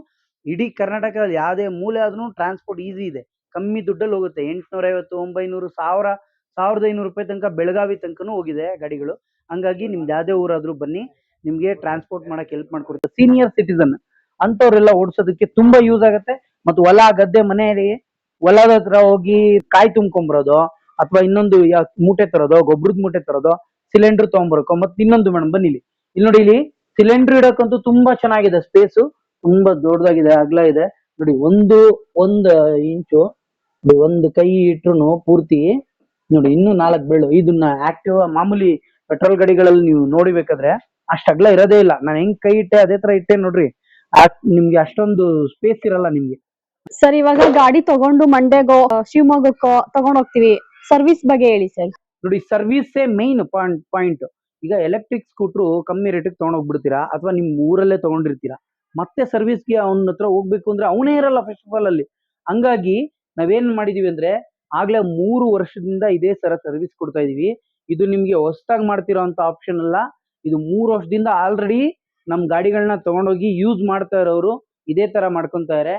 ಇಡೀ ಕರ್ನಾಟಕದಲ್ಲಿ ಯಾವುದೇ ಮೂಲೆ ಆದ್ರೂ ಟ್ರಾನ್ಸ್ಪೋರ್ಟ್ ಈಸಿ ಇದೆ. ಕಮ್ಮಿ ದುಡ್ಡಲ್ಲಿ ಹೋಗುತ್ತೆ. 850, 900, 1000, 1500 ರೂಪಾಯಿ ತನಕ ಬೆಳಗಾವಿ ತನಕನೂ ಹೋಗಿದೆ ಗಾಡಿಗಳು. ಹಂಗಾಗಿ ನಿಮ್ದು ಯಾವುದೇ ಊರಾದ್ರೂ ಬನ್ನಿ, ನಿಮ್ಗೆ ಟ್ರಾನ್ಸ್ಪೋರ್ಟ್ ಮಾಡಕ್ಕೆ ಹೆಲ್ಪ್ ಮಾಡ್ಕೊಡ್ತೀವಿ. ಸೀನಿಯರ್ ಸಿಟಿಸನ್ ಅಂತವ್ರೆಲ್ಲ ಓಡಿಸೋದಕ್ಕೆ ತುಂಬಾ ಯೂಸ್ ಆಗುತ್ತೆ. ಮತ್ತು ಹೊಲ ಗದ್ದೆ ಮನೆಯಲ್ಲಿ ಹೊಲದ ಹತ್ರ ಹೋಗಿ ಕಾಯಿ ತುಂಬ್ಕೊಂಬರೋದು ಅಥವಾ ಇನ್ನೊಂದು ಮೂಟೆ ತರೋದು, ಗೊಬ್ಬರದ ಮೂಟೆ ತರೋದು, ಸಿಲಿಂಡರ್ ತಗೊಂಬರಕೋ. ಮತ್ತೆ ಇನ್ನೊಂದು ಮೇಡಮ್ ಬನ್ನಿ ಇಲ್ಲಿ ನೋಡಿ, ಇಲ್ಲಿ ಸಿಲಿಂಡರ್ ಇಡಕ್ಕಂತೂ ತುಂಬಾ ಚೆನ್ನಾಗಿದೆ. ಸ್ಪೇಸು ತುಂಬಾ ದೊಡ್ಡದಾಗಿದೆ, ಅಗಲ ಇದೆ ನೋಡಿ. ಒಂದು ಇಂಚು ಒಂದು ಕೈ ಇಟ್ರು ಪೂರ್ತಿ ನೋಡಿ. ಇನ್ನು 4 ಬೆರಳು. ಇದನ್ನ ಆಕ್ಟಿವ್ ಮಾಮೂಲಿ ಪೆಟ್ರೋಲ್ ಗಾಡಿಗಳಲ್ಲಿ ನೀವು ನೋಡಿಬೇಕಾದ್ರೆ ಅಷ್ಟ್ ಅಗಲ ಇರೋದೇ ಇಲ್ಲ. ನಾನು ಹೆಂಗ್ ಕೈ ಇಟ್ಟೆ ಅದೇ ತರ ಇಟ್ಟೆ ನೋಡ್ರಿ. ನಿಮ್ಗೆ ಅಷ್ಟೊಂದು ಸ್ಪೇಸ್ ಇರಲ್ಲ ನಿಮ್ಗೆ. ಸರ್ ಇವಾಗ ಗಾಡಿ ತಗೊಂಡು ಮಂಡ್ಯಗೋ ಶಿವಮೊಗ್ಗಕ್ಕೋ ತಗೊಂಡ್ ಹೋಗ್ತೀವಿ, ಸರ್ವಿಸ್ ಬಗ್ಗೆ ಹೇಳಿ ಸರ್. ನೋಡಿ, ಸರ್ವಿಸೇ ಮೈನ್ ಪಾಯಿಂಟ್. ಈಗ ಎಲೆಕ್ಟ್ರಿಕ್ ಸ್ಕೂಟ್ರು ಕಮ್ಮಿ ರೇಟಿಗೆ ತಗೊಂಡೋಗ್ಬಿಡ್ತೀರಾ ಅಥವಾ ನಿಮ್ ಊರಲ್ಲೇ ತಗೊಂಡಿರ್ತೀರಾ. ಮತ್ತೆ ಸರ್ವಿಸ್ಗೆ ಅವನ ಹತ್ರ ಹೋಗ್ಬೇಕು ಅಂದ್ರೆ ಅವನೇ ಇರಲ್ಲ ಫಸ್ಟ್ ಆಫ್ ಆಲ್ ಅಲ್ಲಿ. ಹಂಗಾಗಿ ನಾವೇನ್ ಮಾಡಿದೀವಿ ಅಂದ್ರೆ ಆಗ್ಲೇ 3 ವರ್ಷದಿಂದ ಇದೇ ತರ ಸರ್ವಿಸ್ ಕೊಡ್ತಾ ಇದೀವಿ. ಇದು ನಿಮ್ಗೆ ಹೊಸದಾಗಿ ಮಾಡ್ತಿರೋ ಅಂತ ಆಪ್ಷನ್ ಅಲ್ಲ. ಇದು 3 ವರ್ಷದಿಂದ ಆಲ್ರೆಡಿ ನಮ್ ಗಾಡಿಗಳನ್ನ ತಗೊಂಡೋಗಿ ಯೂಸ್ ಮಾಡ್ತಾ ಇರೋರು ಇದೇ ತರ ಮಾಡ್ಕೊಂತಾರೆ.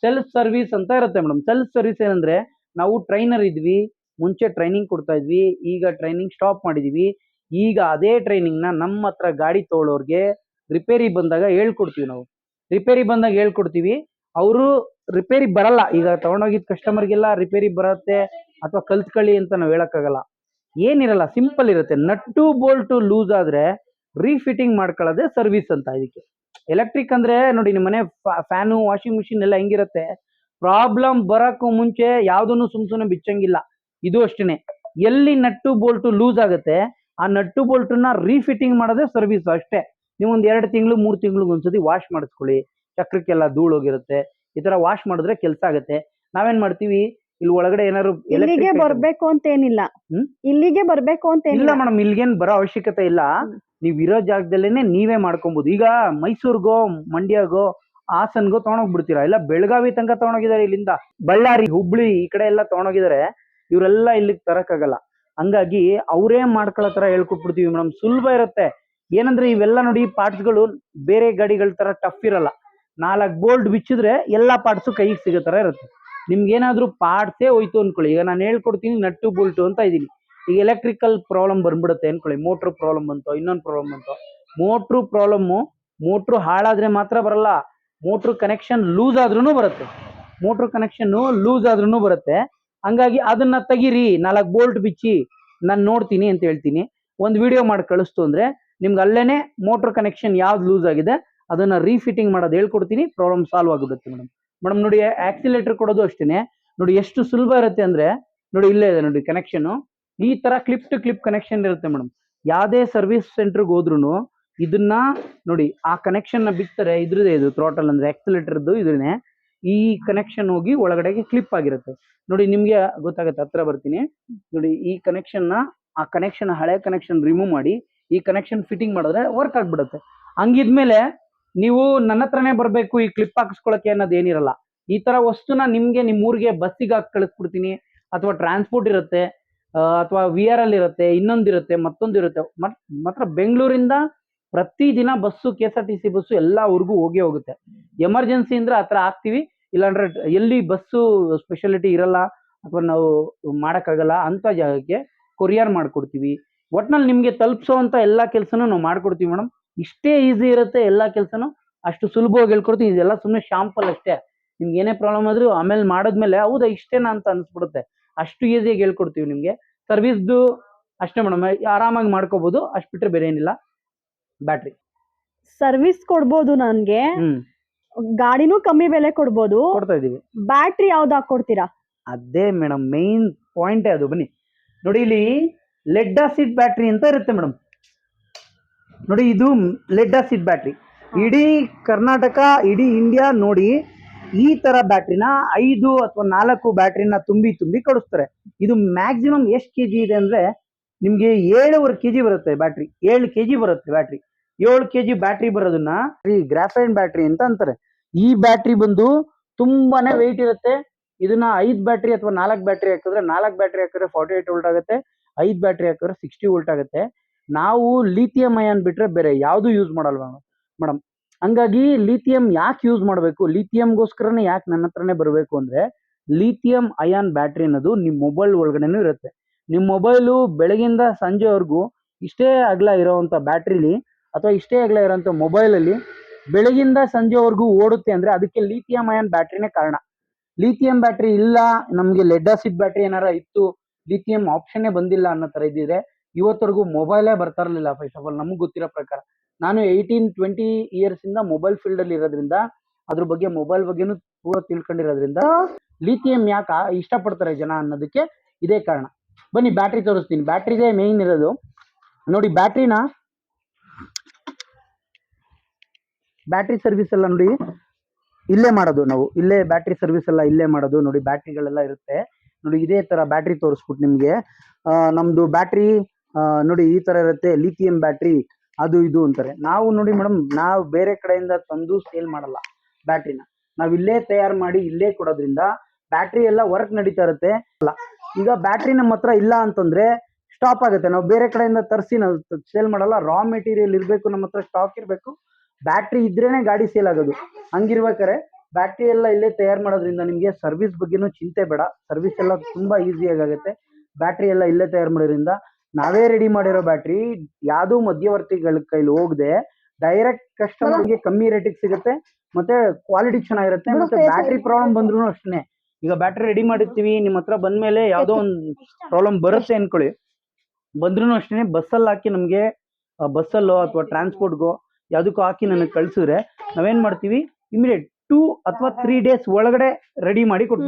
ಸೆಲ್ಫ್ ಸರ್ವಿಸ್ ಅಂತ ಇರುತ್ತೆ ಮೇಡಮ್. ಸೆಲ್ಫ್ ಸರ್ವಿಸ್ ಏನಂದ್ರೆ, ನಾವು ಟ್ರೈನರ್ ಇದ್ವಿ, ಮುಂಚೆ ಟ್ರೈನಿಂಗ್ ಕೊಡ್ತಾ ಇದ್ವಿ, ಈಗ ಟ್ರೈನಿಂಗ್ ಸ್ಟಾಪ್ ಮಾಡಿದೀವಿ. ಈಗ ಅದೇ ಟ್ರೈನಿಂಗ್ ನ ನಮ್ಮ ಹತ್ರ ಗಾಡಿ ತಗೊಳ್ಳೋರ್ಗೆ ರಿಪೇರಿ ಬಂದಾಗ ಹೇಳ್ಕೊಡ್ತೀವಿ ನಾವು. ರಿಪೇರಿ ಬಂದಾಗ ಹೇಳ್ಕೊಡ್ತೀವಿ. ಅವರು ರಿಪೇರಿ ಬರಲ್ಲ. ಈಗ ತಗೊಂಡೋಗಿದ್ ಕಸ್ಟಮರ್ಗೆಲ್ಲ ರಿಪೇರಿ ಬರುತ್ತೆ ಅಥವಾ ಕಲ್ತ್ಕೊಳ್ಳಿ ಅಂತ ನಾವು ಹೇಳಕ್ಕಾಗಲ್ಲ. ಏನಿರಲ್ಲ, ಸಿಂಪಲ್ ಇರುತ್ತೆ. ನಟ್ಟು ಬೋಲ್ಟು ಲೂಸ್ ಆದ್ರೆ ರೀಫಿಟ್ಟಿಂಗ್ ಮಾಡ್ಕೊಳ್ಳೋದೇ ಸರ್ವಿಸ್ ಅಂತ. ಇದಕ್ಕೆ ಎಲೆಕ್ಟ್ರಿಕ್ ಅಂದ್ರೆ ನೋಡಿ, ನಿಮ್ಮ ಮನೆ ಫ್ಯಾನು ವಾಷಿಂಗ್ ಮಿಷಿನ್ ಎಲ್ಲ ಹೆಂಗಿರುತ್ತೆ, ಪ್ರಾಬ್ಲಮ್ ಬರಕ್ಕೂ ಮುಂಚೆ ಯಾವ್ದನ್ನು ಸುಮ್ಸುನೆ ಬಿಚ್ಚಂಗಿಲ್ಲ. ಇದು ಅಷ್ಟೇನೆ. ಎಲ್ಲಿ ನಟ್ಟು ಬೋಲ್ಟು ಲೂಸ್ ಆಗುತ್ತೆ ಆ ನಟ್ಟು ಬೋಲ್ಟನ್ನ ರೀಫಿಟ್ಟಿಂಗ್ ಮಾಡೋದೇ ಸರ್ವಿಸ್ ಅಷ್ಟೇ. ನೀವು ಒಂದ್ 2 ತಿಂಗಳು 3 ತಿಂಗಳಿಗೆ ಒಂದ್ಸತಿ ವಾಶ್ ಮಾಡಿಸ್ಕೊಳ್ಳಿ. ಚಕ್ರಕ್ಕೆಲ್ಲ ಧೂಳು ಹೋಗಿರುತ್ತೆ, ಈ ತರ ವಾಶ್ ಮಾಡಿದ್ರೆ ಕೆಲಸ ಆಗುತ್ತೆ. ನಾವೇನ್ ಮಾಡ್ತೀವಿ, ಇಲ್ಲಿ ಒಳಗಡೆ ಏನಾದ್ರು ಇಲ್ಲಿಗೆ ಬರ್ಬೇಕು ಅಂತ ಏನಿಲ್ಲ. ಇಲ್ಲಿಗೆ ಬರ್ಬೇಕು ಅಂತ ಇಲ್ಲ ಏನಿಲ್ಲ ಮೇಡಮ್, ಇಲ್ಗೇನ್ ಬರೋ ಅವಶ್ಯಕತೆ ಇಲ್ಲ. ನೀವ್ ಇರೋ ಜಾಗದಲ್ಲೇನೆ ನೀವೇ ಮಾಡ್ಕೊಬಹುದು. ಈಗ ಮೈಸೂರ್ಗೋ ಮಂಡ್ಯಗೋ ಹಾಸನ್ಗೋ ತಗೊಂಡೋಗ್ಬಿಡ್ತೀರಾ, ಇಲ್ಲ ಬೆಳಗಾವಿ ತನಕ ತಗೊಂಡೋಗಿದ್ದಾರೆ. ಇಲ್ಲಿಂದ ಬಳ್ಳಾರಿ ಹುಬ್ಳಿ ಈ ಕಡೆ ಎಲ್ಲ ತಗೊಂಡೋಗಿದ್ದಾರೆ. ಇವರೆಲ್ಲ ಇಲ್ಲಿಗೆ ತರಕ್ಕಾಗಲ್ಲ. ಹಂಗಾಗಿ ಅವರೇ ಮಾಡ್ಕೊಳ್ಳೋ ತರ ಹೇಳ್ಕೊಟ್ಬಿಡ್ತೀವಿ ಮೇಡಮ್. ಸುಲಭ ಇರುತ್ತೆ. ಏನಂದ್ರೆ ಇವೆಲ್ಲ ನೋಡಿ, ಪಾರ್ಟ್ಸ್ಗಳು ಬೇರೆ ಗಾಡಿಗಳ ತರ ಟಫ್ ಇರಲ್ಲ. 4 ಬೋಲ್ಟ್ ಬಿಚ್ಚಿದ್ರೆ ಎಲ್ಲಾ ಪಾರ್ಟ್ಸು ಕೈಗೆ ಸಿಗೋ ತರ ಇರುತ್ತೆ. ನಿಮ್ಗೆ ಏನಾದ್ರೂ ಪಾರ್ಟ್ಸೇ ಹೋಯ್ತು ಅನ್ಕೊಳ್ಳಿ, ಈಗ ನಾನು ಹೇಳ್ಕೊಡ್ತೀನಿ ನಟ್ಟು ಬೋಲ್ಟು ಅಂತ ಇದೀನಿ. ಈಗ ಎಲೆಕ್ಟ್ರಿಕಲ್ ಪ್ರಾಬ್ಲಮ್ ಬಂದ್ಬಿಡುತ್ತೆ ಅನ್ಕೊಳ್ಳಿ, ಮೋಟ್ರ್ ಪ್ರಾಬ್ಲಮ್ ಬಂತು, ಇನ್ನೊಂದು ಪ್ರಾಬ್ಲಮ್ ಬಂತು. ಮೋಟ್ರು ಹಾಳಾದ್ರೆ ಮಾತ್ರ ಬರಲ್ಲ, ಮೋಟ್ರ್ ಕನೆಕ್ಷನ್ ಲೂಸ್ ಆದ್ರೂ ಬರುತ್ತೆ. ಹಂಗಾಗಿ ಅದನ್ನ ತೆಗೀರಿ, 4 ಬೋಲ್ಟ್ ಬಿಚ್ಚಿ ನಾನು ನೋಡ್ತೀನಿ ಅಂತ ಹೇಳ್ತೀನಿ. ಒಂದು ವಿಡಿಯೋ ಮಾಡಿ ಕಳಿಸ್ತು ಅಂದ್ರೆ ನಿಮ್ಗೆ ಅಲ್ಲೇನೆ ಮೋಟ್ರ್ ಕನೆಕ್ಷನ್ ಯಾವ್ದು ಲೂಸ್ ಆಗಿದೆ ಅದನ್ನ ರೀಫಿಟ್ಟಿಂಗ್ ಮಾಡೋದು ಹೇಳ್ಕೊಡ್ತೀನಿ. ಪ್ರಾಬ್ಲಮ್ ಸಾಲ್ವ್ ಆಗಿಬಿಡುತ್ತೆ ಮೇಡಮ್. ನೋಡಿ, ಆಕ್ಸಿಲೇಟರ್ ಕೊಡೋದು ಅಷ್ಟೇನೆ. ನೋಡಿ ಎಷ್ಟು ಸುಲಭ ಇರುತ್ತೆ ಅಂದ್ರೆ, ನೋಡಿ ಇಲ್ಲೇ ಇದೆ ನೋಡಿ ಕನೆಕ್ಷನ್. ಈ ತರ ಕ್ಲಿಪ್ ಟು ಕ್ಲಿಪ್ ಕನೆಕ್ಷನ್ ಇರುತ್ತೆ ಮೇಡಮ್. ಯಾವ್ದೇ ಸರ್ವಿಸ್ ಸೆಂಟರ್ಗೆ ಹೋದ್ರೂ ಇದನ್ನ ನೋಡಿ, ಆ ಕನೆಕ್ಷನ್ ನ ಬಿಡ್ತಾರೆ. ಇದ್ರದೇ ಇದು ಥ್ರಾಟಲ್ ಅಂದ್ರೆ ಆಕ್ಸಿಲೇಟರ್ದು ಇದ್ರನ್ನೇ. ಈ ಕನೆಕ್ಷನ್ ಹೋಗಿ ಒಳಗಡೆಗೆ ಕ್ಲಿಪ್ ಆಗಿರುತ್ತೆ ನೋಡಿ. ನಿಮ್ಗೆ ಗೊತ್ತಾಗುತ್ತೆ, ಹತ್ರ ಬರ್ತೀನಿ ನೋಡಿ. ಈ ಆ ಕನೆಕ್ಷನ್ ಹಳೆ ಕನೆಕ್ಷನ್ ರಿಮೂವ್ ಮಾಡಿ ಈ ಕನೆಕ್ಷನ್ ಫಿಟ್ಟಿಂಗ್ ಮಾಡಿದ್ರೆ ವರ್ಕ್ ಆಗ್ಬಿಡುತ್ತೆ. ಹಂಗಿದ್ಮೇಲೆ ನೀವು ನನ್ನ ಹತ್ರನೇ ಬರ್ಬೇಕು ಈ ಕ್ಲಿಪ್ ಹಾಕಿಸ್ಕೊಳಕ್ಕೆ ಅನ್ನೋದು ಏನಿರಲ್ಲ. ಈ ತರ ವಸ್ತುನ ನಿಮ್ಗೆ ನಿಮ್ ಊರಿಗೆ ಬಸ್ಸಿಗೆ ಹಾಕಿ ಕಳಿಸ್ಬಿಡ್ತೀನಿ. ಅಥವಾ ಟ್ರಾನ್ಸ್ಪೋರ್ಟ್ ಇರುತ್ತೆ, ಅಥವಾ VRL ಇರುತ್ತೆ, ಇನ್ನೊಂದಿರುತ್ತೆ, ಮತ್ತೊಂದಿರುತ್ತೆ. ಮಾತ್ರ ಬೆಂಗಳೂರಿಂದ ಪ್ರತಿದಿನ ಬಸ್ಸು, KSRTC ಬಸ್ಸು ಎಲ್ಲ ಊರಿಗೂ ಹೋಗುತ್ತೆ. ಎಮರ್ಜೆನ್ಸಿ ಅಂದ್ರೆ ಆ ಥರ ಹಾಕ್ತಿವಿ. ಇಲ್ಲಾಂದ್ರೆ ಎಲ್ಲಿ ಬಸ್ಸು ಸ್ಪೆಷಾಲಿಟಿ ಇರಲ್ಲ ಅಥವಾ ನಾವು ಮಾಡೋಕ್ಕಾಗಲ್ಲ ಅಂತ ಜಾಗಕ್ಕೆ ಕೊರಿಯರ್ ಮಾಡ್ಕೊಡ್ತೀವಿ. ಒಟ್ನಲ್ಲಿ ನಿಮ್ಗೆ ತಲುಪಿಸೋ ಅಂತ ಎಲ್ಲಾ ಕೆಲಸನೂ ನಾವು ಮಾಡ್ಕೊಡ್ತೀವಿ ಮೇಡಮ್. ಇಷ್ಟೇ ಈಸಿ ಇರುತ್ತೆ ಎಲ್ಲಾ ಕೆಲಸನೂ, ಅಷ್ಟು ಸುಲಭವಾಗಿ ಹೇಳ್ಕೊಡ್ತೀವಿ. ಇದೆಲ್ಲ ಸುಮ್ಮನೆ ಶಾಂಪಲ್ ಅಷ್ಟೇ. ನಿಮ್ಗೆ ಏನೇ ಪ್ರಾಬ್ಲಮ್ ಆದ್ರೂ ಆಮೇಲೆ ಮಾಡಿದ್ಮೇಲೆ ಹೌದಾ ಇಷ್ಟೇನಾ ಅಂತ ಅನ್ಸ್ಬಿಡುತ್ತೆ. ಅಷ್ಟು ಈಸಿಯಾಗಿ ಹೇಳ್ಕೊಡ್ತೀವಿ ನಿಮ್ಗೆ. ಸರ್ವಿಸ್ದು ಅಷ್ಟೇ ಮೇಡಮ್, ಆರಾಮಾಗಿ ಮಾಡ್ಕೋಬಹುದು. ಅಷ್ಟು ಬಿಟ್ರೆ ಬೇರೆ ಏನಿಲ್ಲ. ಬ್ಯಾಟ್ರಿ ಸರ್ವಿಸ್ ಕೊಡ್ಬೋದು ನನ್ಗೆ, ಗಾಡಿನೂ ಕಮ್ಮಿ ಬೆಲೆ ಕೊಡ್ತಾ ಇದೀವಿ. ಬ್ಯಾಟ್ರಿ ಯಾವ್ದು ಹಾಕೊಡ್ತೀರಾ? ಅದೇ ಮೇಡಮ್, ಮೇನ್ ಪಾಯಿಂಟೇ ಅದು. ಬನ್ನಿ, ನೋಡಿ ಇಲ್ಲಿ ಲೆಡ್ ಆಸಿಡ್ ಬ್ಯಾಟ್ರಿ ಅಂತ ಇರುತ್ತೆ ಮೇಡಮ್. ನೋಡಿ ಇದು ಲೆಡ್ ಆಸಿಡ್ ಬ್ಯಾಟ್ರಿ. ಇಡೀ ಕರ್ನಾಟಕ, ಇಡೀ ಇಂಡಿಯಾ ನೋಡಿ ಈ ತರ ಬ್ಯಾಟ್ರಿನ 5 ಅಥವಾ 4 ಬ್ಯಾಟ್ರಿನ ತುಂಬಿ ಕಳಿಸ್ತಾರೆ. ಇದು ಮ್ಯಾಕ್ಸಿಮಮ್ ಎಷ್ಟು ಕೆಜಿ ಇದೆ ಅಂದ್ರೆ ನಿಮ್ಗೆ 7.5 ಕೆಜಿ ಬರುತ್ತೆ ಬ್ಯಾಟ್ರಿ. 7 ಕೆಜಿ ಬರುತ್ತೆ ಬ್ಯಾಟ್ರಿ. 7 ಕೆಜಿ ಬ್ಯಾಟ್ರಿ ಬರೋದನ್ನ ಗ್ರಾಫೈನ್ ಬ್ಯಾಟ್ರಿ ಅಂತ ಅಂತಾರೆ. ಈ ಬ್ಯಾಟ್ರಿ ಬಂದು ತುಂಬಾನೇ ವೆಯ್ಟ್ ಇರುತ್ತೆ. ಇದನ್ನ 5 ಬ್ಯಾಟ್ರಿ ಅಥವಾ 4 ಬ್ಯಾಟ್ರಿ ಹಾಕಿದ್ರೆ 48 ವೋಲ್ಟ್ ಆಗುತ್ತೆ. 5 ಬ್ಯಾಟ್ರಿ ಹಾಕಿದ್ರೆ 60 ವೋಲ್ಟ್ ಆಗುತ್ತೆ. ನಾವು ಲಿಥಿಯಂ ಅಯಾನ್ ಬಿಟ್ರೆ ಬೇರೆ ಯಾವುದು ಯೂಸ್ ಮಾಡಲ್ವಾ ಮೇಡಮ್. ಹಂಗಾಗಿ ಲಿಥಿಯಂ ಯಾಕೆ ಯೂಸ್ ಮಾಡಬೇಕು, ಲಿಥಿಯಂಗೋಸ್ಕರನೇ ಯಾಕೆ ನನ್ನ ಹತ್ರನೇ ಬರಬೇಕು ಅಂದ್ರೆ, ಲಿಥಿಯಂ ಅಯಾನ್ ಬ್ಯಾಟ್ರಿ ಅನ್ನೋದು ನಿಮ್ಮ ಮೊಬೈಲ್ ಒಳಗಡೆನೂ ಇರುತ್ತೆ. ನಿಮ್ಮ ಮೊಬೈಲು ಬೆಳಗಿಂದ ಸಂಜೆವರೆಗೂ ಇಷ್ಟೇ ಅಗಲ ಇರೋವಂಥ ಬ್ಯಾಟ್ರಿಲಿ ಅಥವಾ ಇಷ್ಟೇ ಅಗಲ ಇರೋಂಥ ಮೊಬೈಲಲ್ಲಿ ಬೆಳಗಿಂದ ಸಂಜೆವರೆಗೂ ಓಡುತ್ತೆ ಅಂದ್ರೆ ಅದಕ್ಕೆ ಲಿಥಿಯಂ ಅಯಾನ್ ಬ್ಯಾಟ್ರಿನೇ ಕಾರಣ. ಲಿಥಿಯಂ ಬ್ಯಾಟ್ರಿ ಇಲ್ಲ, ನಮಗೆ ಲೆಡ್ ಆಸಿಡ್ ಬ್ಯಾಟ್ರಿ ಏನಾರ ಇತ್ತು, ಲಿಥಿಯಂ ಆಪ್ಷನ್ನೇ ಬಂದಿಲ್ಲ ಅನ್ನೋ ತರ ಇದ್ದಿದ್ರೆ ಇವತ್ತವರೆಗೂ ಮೊಬೈಲೇ ಬರ್ತಾ ಇರಲಿಲ್ಲ. ಫಸ್ಟ್ ಆಫ್ ಆಲ್ ನಮಗೆ ಗೊತ್ತಿರೋ ಪ್ರಕಾರ ನಾನು 18-20 ಇಯರ್ಸ್ ಇಂದ ಮೊಬೈಲ್ ಫೀಲ್ಡ್ ಅಲ್ಲಿ ಇರೋದ್ರಿಂದ ಅದ್ರ ಬಗ್ಗೆ ಮೊಬೈಲ್ ಬಗ್ಗೆನೂ ಪೂರ ತಿಳ್ಕೊಂಡಿರೋದ್ರಿಂದ ಲಿಥಿಯಂ ಯಾಕೆ ಇಷ್ಟಪಡ್ತಾರೆ ಜನ ಅನ್ನೋದಕ್ಕೆ ಇದೇ ಕಾರಣ. ಬನ್ನಿ ಬ್ಯಾಟ್ರಿ ತೋರಿಸ್ತೀನಿ. ಬ್ಯಾಟ್ರಿದೇ ಮೇನ್ ಇರೋದು. ನೋಡಿ ಬ್ಯಾಟ್ರಿ ಸರ್ವಿಸ್ ಎಲ್ಲ ನೋಡಿ ಇಲ್ಲೇ ಮಾಡೋದು ನಾವು. ಇಲ್ಲೇ ಬ್ಯಾಟ್ರಿ ಸರ್ವಿಸ್ ಎಲ್ಲ ಇಲ್ಲೇ ಮಾಡೋದು. ನೋಡಿ ಬ್ಯಾಟ್ರಿಗಳೆಲ್ಲ ಇರುತ್ತೆ. ನೋಡಿ ಇದೇ ತರ ಬ್ಯಾಟ್ರಿ ತೋರಿಸ್ಬಿಟ್ಟು ನಿಮ್ಗೆ ನಮ್ದು ಬ್ಯಾಟ್ರಿ ನೋಡಿ ಈ ತರ ಇರುತ್ತೆ. ಲಿಥಿಯಂ ಬ್ಯಾಟ್ರಿ ಅದು ಇದು ಅಂತಾರೆ. ನಾವು ನೋಡಿ ಮೇಡಮ್, ನಾವು ಬೇರೆ ಕಡೆಯಿಂದ ತಂದು ಸೇಲ್ ಮಾಡಲ್ಲ ಬ್ಯಾಟ್ರಿನ. ನಾವು ಇಲ್ಲೇ ತಯಾರು ಮಾಡಿ ಇಲ್ಲೇ ಕೊಡೋದ್ರಿಂದ ಬ್ಯಾಟ್ರಿ ಎಲ್ಲ ವರ್ಕ್ ನಡೀತಾ ಇರುತ್ತೆ. ಅಲ್ಲ, ಈಗ ಬ್ಯಾಟ್ರಿ ನಮ್ಮ ಹತ್ರ ಇಲ್ಲ ಅಂತಂದ್ರೆ ಸ್ಟಾಪ್ ಆಗುತ್ತೆ. ನಾವು ಬೇರೆ ಕಡೆಯಿಂದ ತರಿಸಿ ನಾವು ಸೇಲ್ ಮಾಡಲ್ಲ. ರಾ ಮೆಟೀರಿಯಲ್ ಇರಬೇಕು, ನಮ್ಮ ಹತ್ರ ಸ್ಟಾಕ್ ಇರಬೇಕು. ಬ್ಯಾಟ್ರಿ ಇದ್ರೇನೆ ಗಾಡಿ ಸೇಲ್ ಆಗೋದು. ಹಂಗಿರ್ಬೇಕಾರೆ ಬ್ಯಾಟ್ರಿ ಎಲ್ಲ ಇಲ್ಲೇ ತಯಾರು ಮಾಡೋದ್ರಿಂದ ನಿಮಗೆ ಸರ್ವಿಸ್ ಬಗ್ಗೆನೂ ಚಿಂತೆ ಬೇಡ. ಸರ್ವಿಸ್ ಎಲ್ಲ ತುಂಬಾ ಈಸಿಯಾಗಿ ಆಗುತ್ತೆ. ಬ್ಯಾಟ್ರಿ ಎಲ್ಲ ಇಲ್ಲೇ ತಯಾರು ಮಾಡೋದ್ರಿಂದ ನಾವೇ ರೆಡಿ ಮಾಡಿರೋ ಬ್ಯಾಟ್ರಿ ಯಾವ್ದು ಮಧ್ಯವರ್ತಿಗಳ ಕೈಲಿ ಹೋಗದೆ ಡೈರೆಕ್ಟ್ ಕಸ್ಟಮರ್ಗೆ ಕಮ್ಮಿ ರೇಟಿಗೆ ಸಿಗುತ್ತೆ. ಮತ್ತೆ ಕ್ವಾಲಿಟಿ ಚೆನ್ನಾಗಿರುತ್ತೆ. ಮತ್ತೆ ಬ್ಯಾಟ್ರಿ ಪ್ರಾಬ್ಲಮ್ ಬಂದ್ರು ಅಷ್ಟೇ. ಈಗ ಬ್ಯಾಟ್ರಿ ರೆಡಿ ಮಾಡಿರ್ತೀವಿ, ನಿಮ್ಮ ಹತ್ರ ಬಂದ್ಮೇಲೆ ಯಾವ್ದೋ ಒಂದು ಪ್ರಾಬ್ಲಮ್ ಬರುತ್ತೆ ಅನ್ಕೊಳ್ಳಿ, ಬಂದ್ರು ಅಷ್ಟೇ ಬಸ್ಸಲ್ಲಿ ಹಾಕಿ ನಮಗೆ ಬಸ್ಸಲ್ಲೋ ಅಥವಾ ಟ್ರಾನ್ಸ್ಪೋರ್ಟ್ಗೋ ಯಾವುದಕ್ಕೂ ಹಾಕಿ ನನಗೆ ಕಳ್ಸಿದ್ರೆ ನಾವೇನ್ ಮಾಡ್ತೀವಿ, ಇಮಿಡಿಯೇಟ್ 2 ಅಥವಾ 3 ಡೇಸ್ ಒಳಗಡೆ ರೆಡಿ ಮಾಡಿ ಕೊಟ್ಬಿಡ್ತೀವಿ.